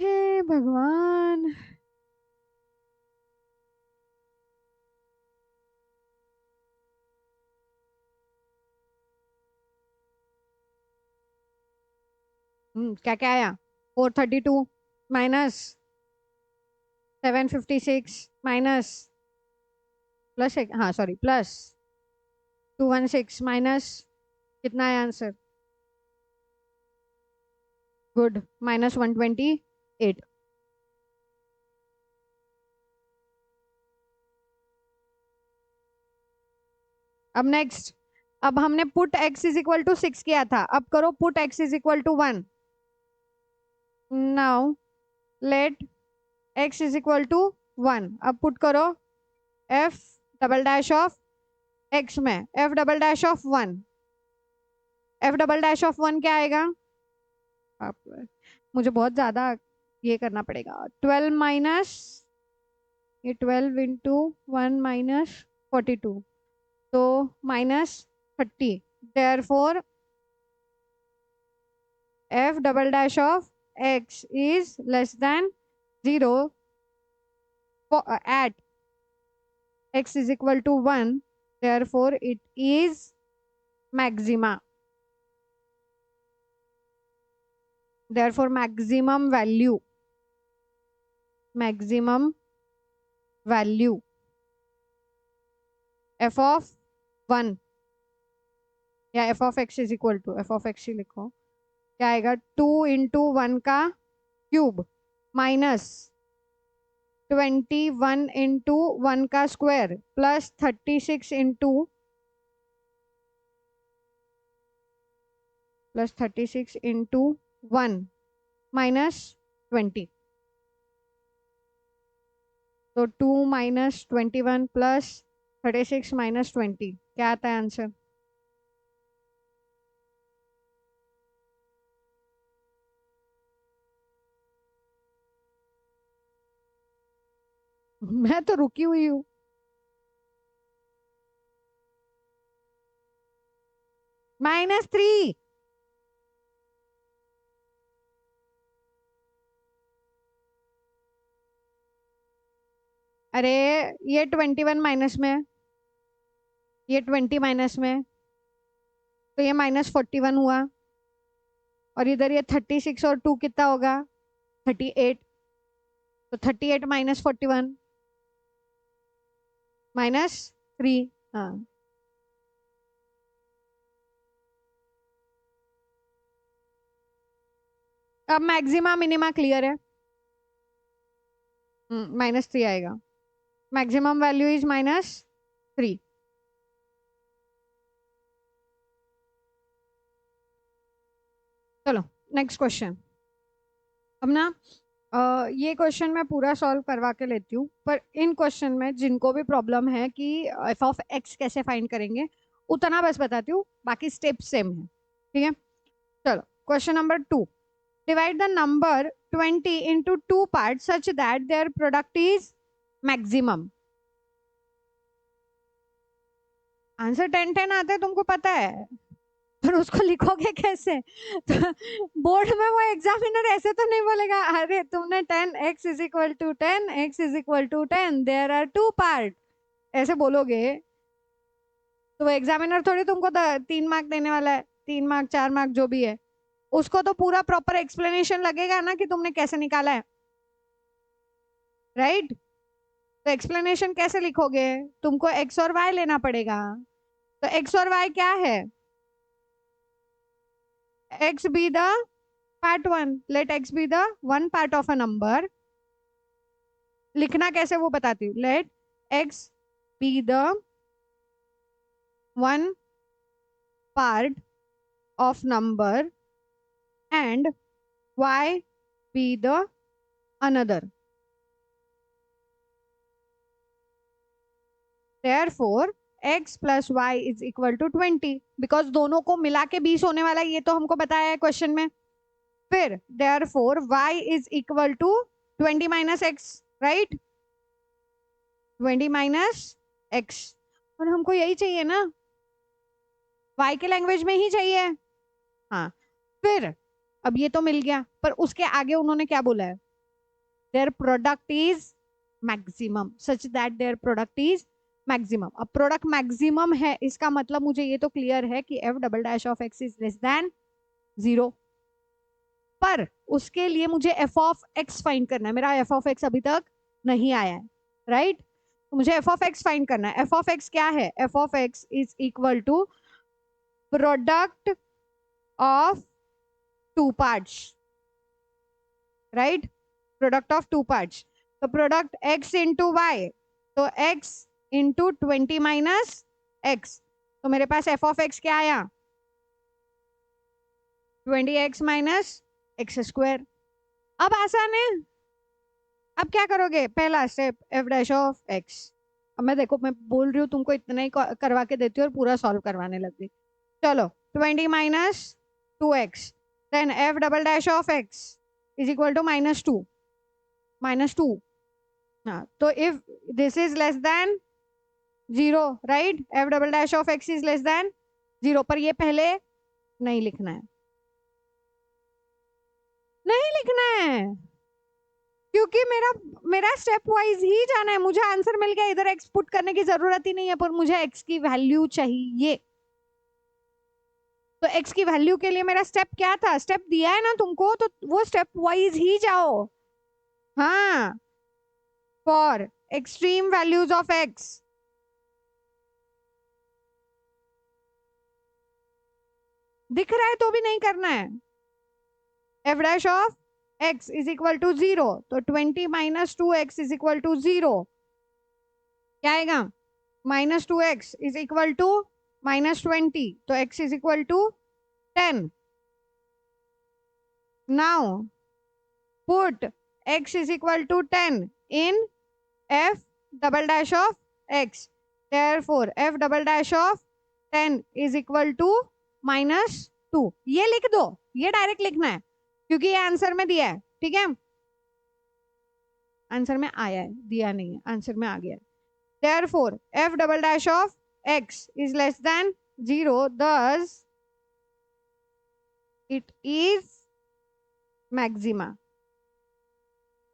हे भगवान। क्या क्या आया? 432 माइनस 756 माइनस प्लस एक, हाँ सॉरी, प्लस 216 माइनस, कितना है आंसर? गुड, -128। अब नेक्स्ट, अब हमने put x is equal to 6 किया था, अब करो put x is equal to 1। Now let x is equal to 1, अब पुट करो f double dash of x में, f double dash of 1, f double dash of 1 क्या आएगा? आप, मुझे बहुत ज्यादा ये करना पड़ेगा। 12 माइनस, ये 12 इंटू 1 माइनस 42, तो -30। Therefore f double dash of x is less than 0 at x is equal to 1, therefore it is maxima, therefore maximum value f of 1 या f of x is equal to f of x ही लिखो, क्या आएगा? 2 into 1 का cube minus 21 into 1 का square plus 36 into plus 36 into 1 minus 20, तो 2 minus 21 plus 36 minus 20, क्या आता है आंसर? मैं तो रुकी हुई हूँ। -3। अरे ये 21 माइनस में है, ये 20 माइनस में है, तो ये -41 हुआ, और इधर ये 36 और 2 कितना होगा? 38, तो 38 माइनस 41 -3। हाँ, अब मैक्सिमा मिनिमा क्लियर है। -3 आएगा, मैक्सिमम वैल्यू इज -3। चलो नेक्स्ट क्वेश्चन। अब ना ये क्वेश्चन मैं पूरा सॉल्व करवा के लेती हूँ, पर इन क्वेश्चन में जिनको भी प्रॉब्लम है कि एफ ऑफ एक्स कैसे फाइंड करेंगे, उतना बस बताती हूँ, बाकी स्टेप सेम है। ठीक है, चलो question number 2। Divide the number 20 into 2 part such that their product is maximum. Answer 10-10 आते हैं, तुमको पता है, पर उसको लिखोगे कैसे? तो बोर्ड में वो एग्जामिनर ऐसे तो नहीं बोलेगा, अरे तुमने 10x is equal to 10, x is equal to 10, there are 2 part, ऐसे बोलोगे तो वो एग्जामिनर थोड़ी तुमको 3 मार्क देने वाला है, 3 मार्क 4 मार्क जो भी है, उसको तो पूरा प्रॉपर एक्सप्लेनेशन लगेगा ना कि तुमने कैसे निकाला है, राइट? तो एक्सप्लेनेशन कैसे लिखोगे? तुमको x और y लेना पड़ेगा। तो x और y क्या है? x be the part 1, let x be the one part of a number। लिखना कैसे वो बताती हूँ। let x be the one part of number and y be the another, therefore x plus y is equal to 20, because दोनों को मिला के 20 होने वाला है, ये तो हमको बताया है क्वेश्चन में। फिर therefore y is equal to 20 minus x, right? 20 minus x, और हमको यही चाहिए ना, y के लैंग्वेज में ही चाहिए। हाँ, फिर अब ये तो मिल गया, पर उसके आगे उन्होंने क्या बोला है? Their product is maximum such that their product is maximum. अब प्रोडक्ट मैक्सिमम है, इसका मतलब मुझे ये तो क्लियर है कि f double dash of x is less than 0। पर उसके लिए मुझे एफ ऑफ एक्स फाइंड करना है। मेरा एफ ऑफ एक्स अभी तक नहीं आया है, राइट? तो मुझे एफ ऑफ एक्स फाइंड करना है। एफ ऑफ एक्स क्या है? F of x is equal to product of two parts, right? Product of two parts. तो प्रोडक्ट x इंटू वाई, तो x इंटू 20 माइनस एक्स। तो मेरे पास एफ ऑफ एक्स क्या आया? 20x minus x square. अब आसान है। अब क्या करोगे? पहला step F dash of x. अब मैं देखो, मैं बोल रही हूँ तुमको इतना ही करवा के देती हूँ और पूरा सॉल्व करवाने लग गई। चलो 20 minus 2x, then f double dash of x is equal to -2 हाँ, तो if this is less than 0, right? F double dash of x is less than 0, पर ये पहले नहीं लिखना है, नहीं लिखना है, क्योंकि मेरा मेरा स्टेप वाइज ही जाना है। मुझे आंसर मिल गया, इधर एक्स पुट करने की जरूरत ही नहीं है, पर मुझे एक्स की वैल्यू चाहिए। तो एक्स की वैल्यू के लिए मेरा स्टेप क्या था? स्टेप दिया है ना तुमको, तो वो स्टेप वाइज ही जाओ। हाँ, for extreme values of x, दिख रहा है तो भी नहीं करना है। F dash of x is equal to 0, तो 20 minus 2x is equal to 0। क्या आएगा? -2x इज इक्वल टू -20, तो x is equal to 10। Now put x is equal to 10 in f double dash of x, therefore f double dash of 10 is equal to -2। ये लिख दो, ये direct लिखना है क्योंकि ये आंसर में दिया है, ठीक है? आंसर में आया है, दिया नहीं है, आंसर में आ गया है। therefore f double dash of x is less than 0, thus it is maxima।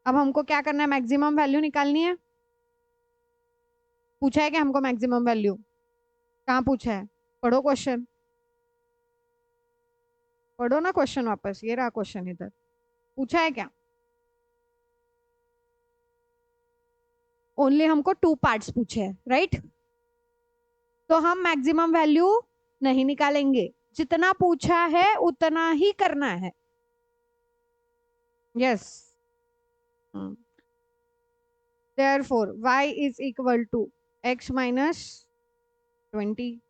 अब हमको क्या करना है? मैक्सिमम वैल्यू निकालनी है। पूछा है क्या हमको मैक्सिमम वैल्यू? कहाँ पूछा है? पढ़ो क्वेश्चन, पढ़ो ना क्वेश्चन वापस। ये रहा क्वेश्चन, इधर पूछा है क्या? ओनली हमको 2 पार्ट्स पूछे हैं, राइट? तो हम मैक्सिमम वैल्यू नहीं निकालेंगे, जितना पूछा है उतना ही करना है। Yes, therefore y is equal to x minus 20,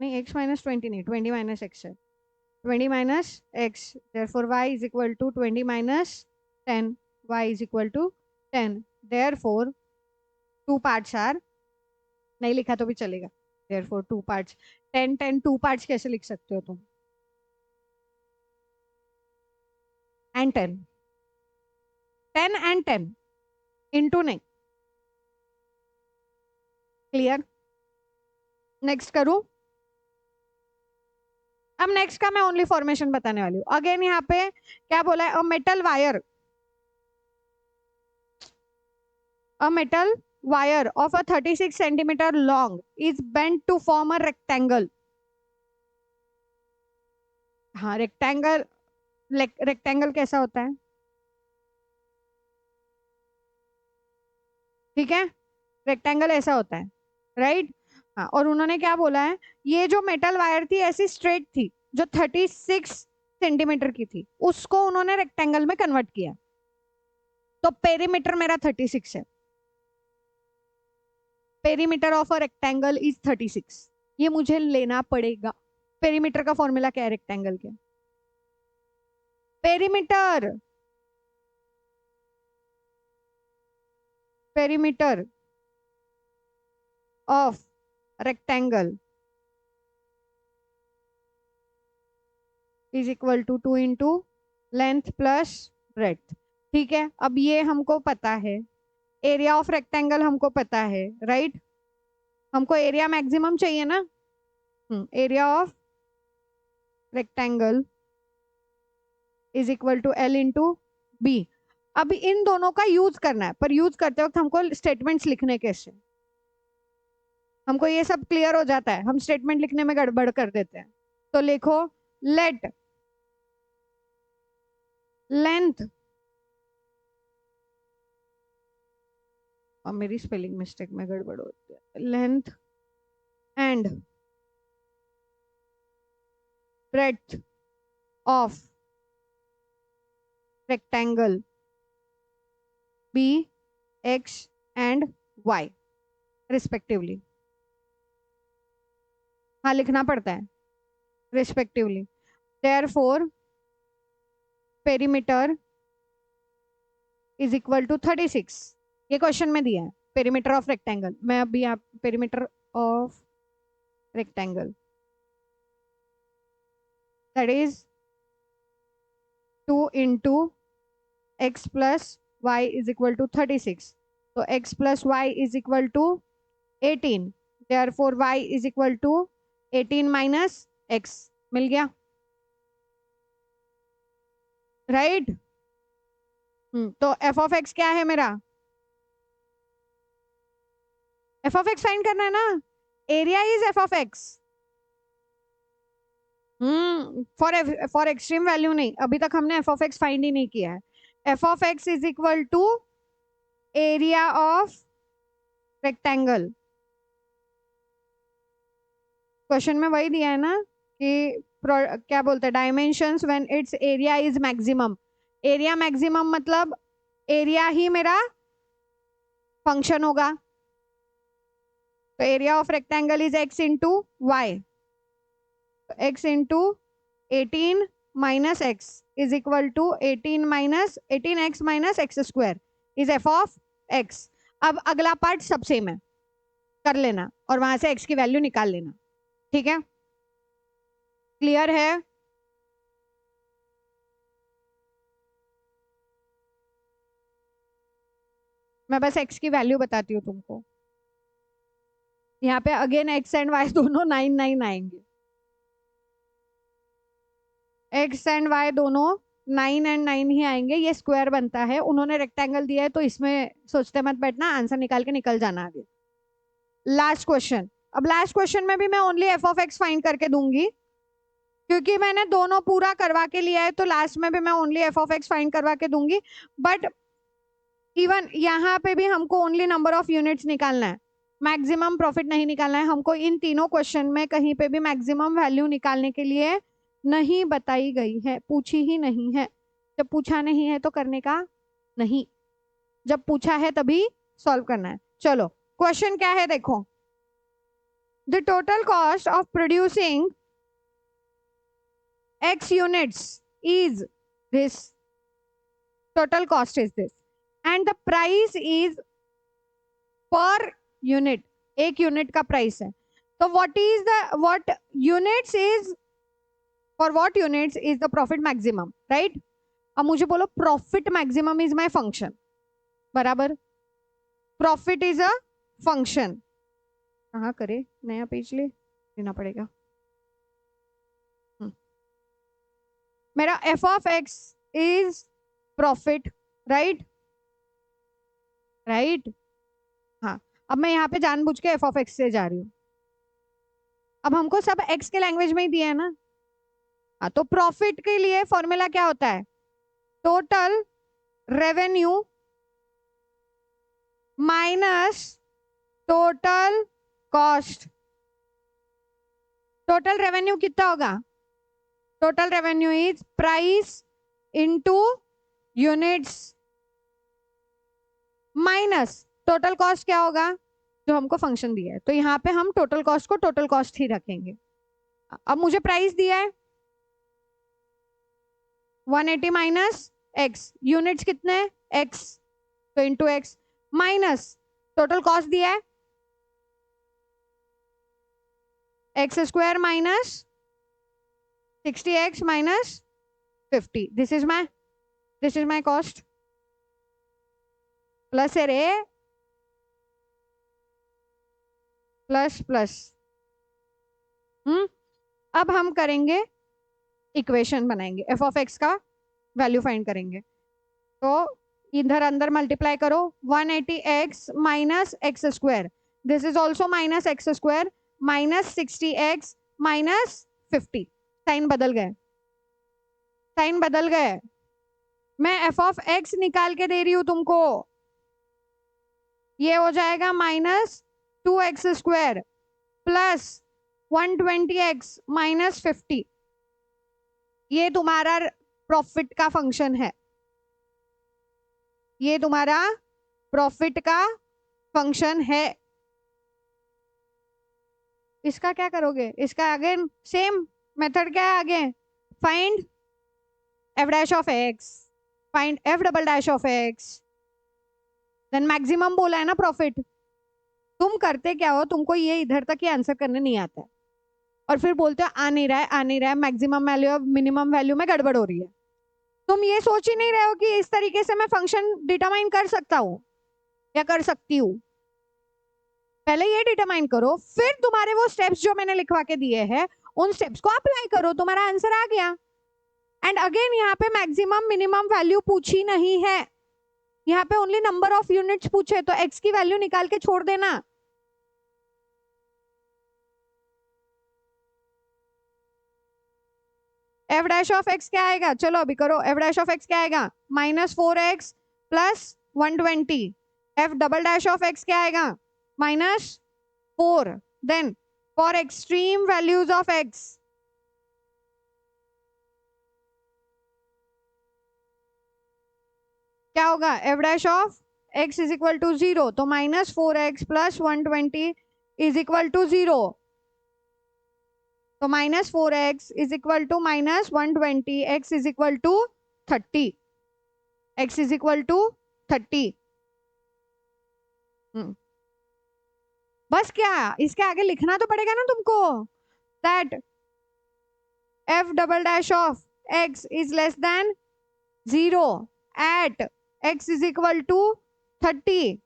नहीं x minus 20 नहीं, 20 minus x है, 20 minus x, therefore y is equal to 20 minus 10, y is equal to 10, therefore 2 parts are, नहीं लिखा तो भी चलेगा, therefore 2 parts, 10 10 2 parts कैसे लिख सकते हो तुम? and 10 10 and 10 into नहीं। क्लियर? नेक्स्ट करूं? अब नेक्स्ट का मैं ओनली फॉर्मेशन बताने वाली हूँ। अगेन यहाँ पे क्या बोला है? A metal wire, a metal wire of a 36 centimeter long is bent to form a rectangle। हाँ, रेक्टेंगल, रेक्टेंगल कैसा होता है? ठीक है, रेक्टेंगल ऐसा होता है, राइट? हाँ, और उन्होंने क्या बोला है? ये जो मेटल वायर थी ऐसी स्ट्रेट थी, जो 36 सेंटीमीटर की थी, उसको उन्होंने रेक्टेंगल में कन्वर्ट किया। तो पेरीमीटर मेरा 36 है, perimeter of a rectangle is 36। ये मुझे लेना पड़ेगा। पेरीमीटर का फॉर्मूला क्या है रेक्टेंगल के? Perimeter, perimeter of rectangle is equal to 2 into length plus breadth. ठीक है, अब ये हमको पता है। एरिया ऑफ रेक्टेंगल हमको पता है, राइट? हमको एरिया मैक्सिमम चाहिए ना। Area of rectangle is equal to l into b. अब इन दोनों का यूज करना है, पर यूज करते वक्त हमको स्टेटमेंट्स लिखने कैसे? हमको ये सब क्लियर हो जाता है, हम स्टेटमेंट लिखने में गड़बड़ कर देते हैं। तो लिखो लेट लेंथ, और मेरी स्पेलिंग मिस्टेक में गड़बड़ होती है, length and breadth of rectangle be x and y respectively. हाँ, लिखना पड़ता है respectively. Therefore perimeter is equal to 36। ये क्वेश्चन में दिया है पेरीमीटर ऑफ रेक्टेंगल। मैं अभी आप perimeter of rectangle that is 2 into x plus y is equal to 36। तो x plus y is equal to 18। Therefore y is equal to 18 minus x। मिल गया, राइट right? तो f ऑफ x क्या है मेरा? f ऑफ x फाइंड करना है ना। Area is f of x। For extreme value नहीं, अभी तक हमने f ऑफ x फाइंड ही नहीं किया है। f of x is equal to area of rectangle. Question में वही दिया है ना कि क्या बोलते हैं, dimensions when its area is maximum. Area maximum मतलब एरिया ही मेरा फंक्शन होगा। तो area of rectangle is x into y. x into 18 minus X is equal to 18x minus x square is f of x। अब अगला part सब same है, कर लेना और वहां से x की वैल्यू निकाल लेना। ठीक है, क्लियर है? मैं बस x की वैल्यू बताती हूँ तुमको। यहाँ पे अगेन x एंड y दोनों 9 9 आएंगे। x एंड y दोनों 9 एंड 9 ही आएंगे। ये स्क्वायर बनता है, उन्होंने रेक्टेंगल दिया है तो इसमें सोचते मत बैठना, आंसर निकाल के निकल जाना आगे। Last question. अब लास्ट क्वेश्चन में भी मैं only f of x find करके दूंगी, क्योंकि मैंने दोनों पूरा करवा के लिया है। तो लास्ट में भी मैं only f of x find करवा के दूंगी। बट इवन यहाँ पे भी हमको ओनली नंबर ऑफ यूनिट्स निकालना है, मैक्सिमम प्रॉफिट नहीं निकालना है हमको। इन तीनों क्वेश्चन में कहीं पे भी मैक्सिमम वैल्यू निकालने के लिए नहीं बताई गई है, पूछी ही नहीं है। जब पूछा नहीं है तो करने का नहीं, जब पूछा है तभी सॉल्व करना है। चलो क्वेश्चन क्या है देखो। The total cost of producing x units is this. Total cost is this and the price is per unit। एक यूनिट का प्राइस है। तो what units is, for what units is the profit maximum, right? अब मुझे बोलो profit maximum is my function, बराबर। Profit is a function. कहाँ करे, नया पेज लेना पड़ेगा। मेरा f of x is profit, right right. हाँ, अब मैं यहाँ पे जानबूझ के f ऑफ x से जा रही हूँ। अब हमको सब x के लैंग्वेज में ही दिया है ना। हाँ, तो प्रॉफिट के लिए फॉर्मूला क्या होता है? Total revenue minus total cost. Total revenue कितना होगा? Total revenue is price into units minus total cost क्या होगा, जो हमको फंक्शन दिया है। तो यहाँ पे हम टोटल कॉस्ट को टोटल कॉस्ट ही रखेंगे। अब मुझे प्राइस दिया है 180 माइनस एक्स, यूनिट्स कितने एक्स, तो into X minus total cost दिया है x square minus 60x minus 50। This is my cost plus है रे, प्लस प्लस। अब हम करेंगे इक्वेशन बनाएंगे, एफ ऑफ एक्स का वैल्यू फाइंड करेंगे। तो इधर अंदर मल्टीप्लाई करो 180x minus x square, this is also minus x square minus 60x minus 50। Sign बदल गए, साइन बदल गए। मैं एफ ऑफ एक्स निकाल के दे रही हूं तुमको, ये हो जाएगा -2x² प्लस 120x -50। ये तुम्हारा प्रॉफिट का फंक्शन है, ये तुम्हारा प्रॉफिट का फंक्शन है। इसका क्या करोगे? इसका अगेन सेम मेथड क्या है आगे? Find f dash of x, find f double dash of x, then maximum बोला है ना प्रॉफिट। तुम करते क्या हो, तुमको ये इधर तक ही आंसर करने नहीं आता है और फिर बोलते हो आ नहीं रहा है, आ नहीं रहा है, मैक्सिमम वैल्यू और मिनिमम वैल्यू में गड़बड़ हो रही है। तुम ये सोच ही नहीं रहे हो कि इस तरीके से मैं फंक्शन डिटरमाइन कर सकता हूँ या कर सकती हूँ। पहले ये डिटरमाइन करो, फिर तुम्हारे वो स्टेप्स जो मैंने लिखवा के दिए हैं उन स्टेप्स को अप्लाई करो, तुम्हारा आंसर आ गया। एंड अगेन यहाँ पे मैक्सिमम मिनिमम वैल्यू पूछी नहीं है, यहाँ पे ओनली नंबर ऑफ यूनिट्स पूछे, तो एक्स की वैल्यू निकाल के छोड़ देना। एफ डैश ऑफ एक्स क्या आएगा? चलो अभी करो, एफ डैश ऑफ एक्स क्या आएगा? -4x plus 120। F double dash of x क्या आएगा? -4। Then for extreme values of x क्या होगा? F dash of x is equal to 0, तो -4x plus 120 is equal to 0। तो -4x is equal to -120, x is equal to 30, x is equal to 30। बस क्या, इसके आगे लिखना तो पड़ेगा ना तुमको, that f double dash of x is less than 0 at x is equal to 30।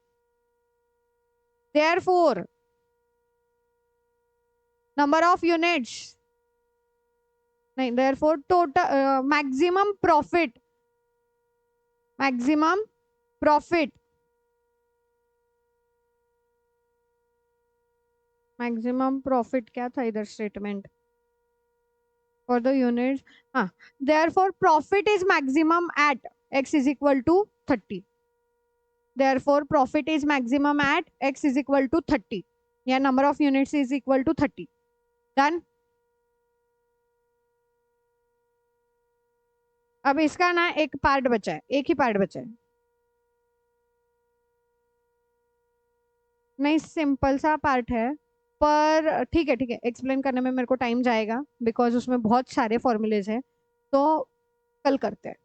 Therefore number of units नहीं, therefore total maximum profit maximum profit क्या था इधर स्टेटमेंट for the units? हाँ, therefore profit is maximum at x is equal to 30। therefore profit is maximum at x is equal to 30 या number of units is equal to 30। Done. अब इसका ना एक part बचा है, एक ही पार्ट बचा है। नहीं, सिंपल सा पार्ट है, पर ठीक है ठीक है, एक्सप्लेन करने में मेरे को टाइम जाएगा बिकॉज उसमें बहुत सारे फॉर्मूलेज हैं, तो कल करते हैं।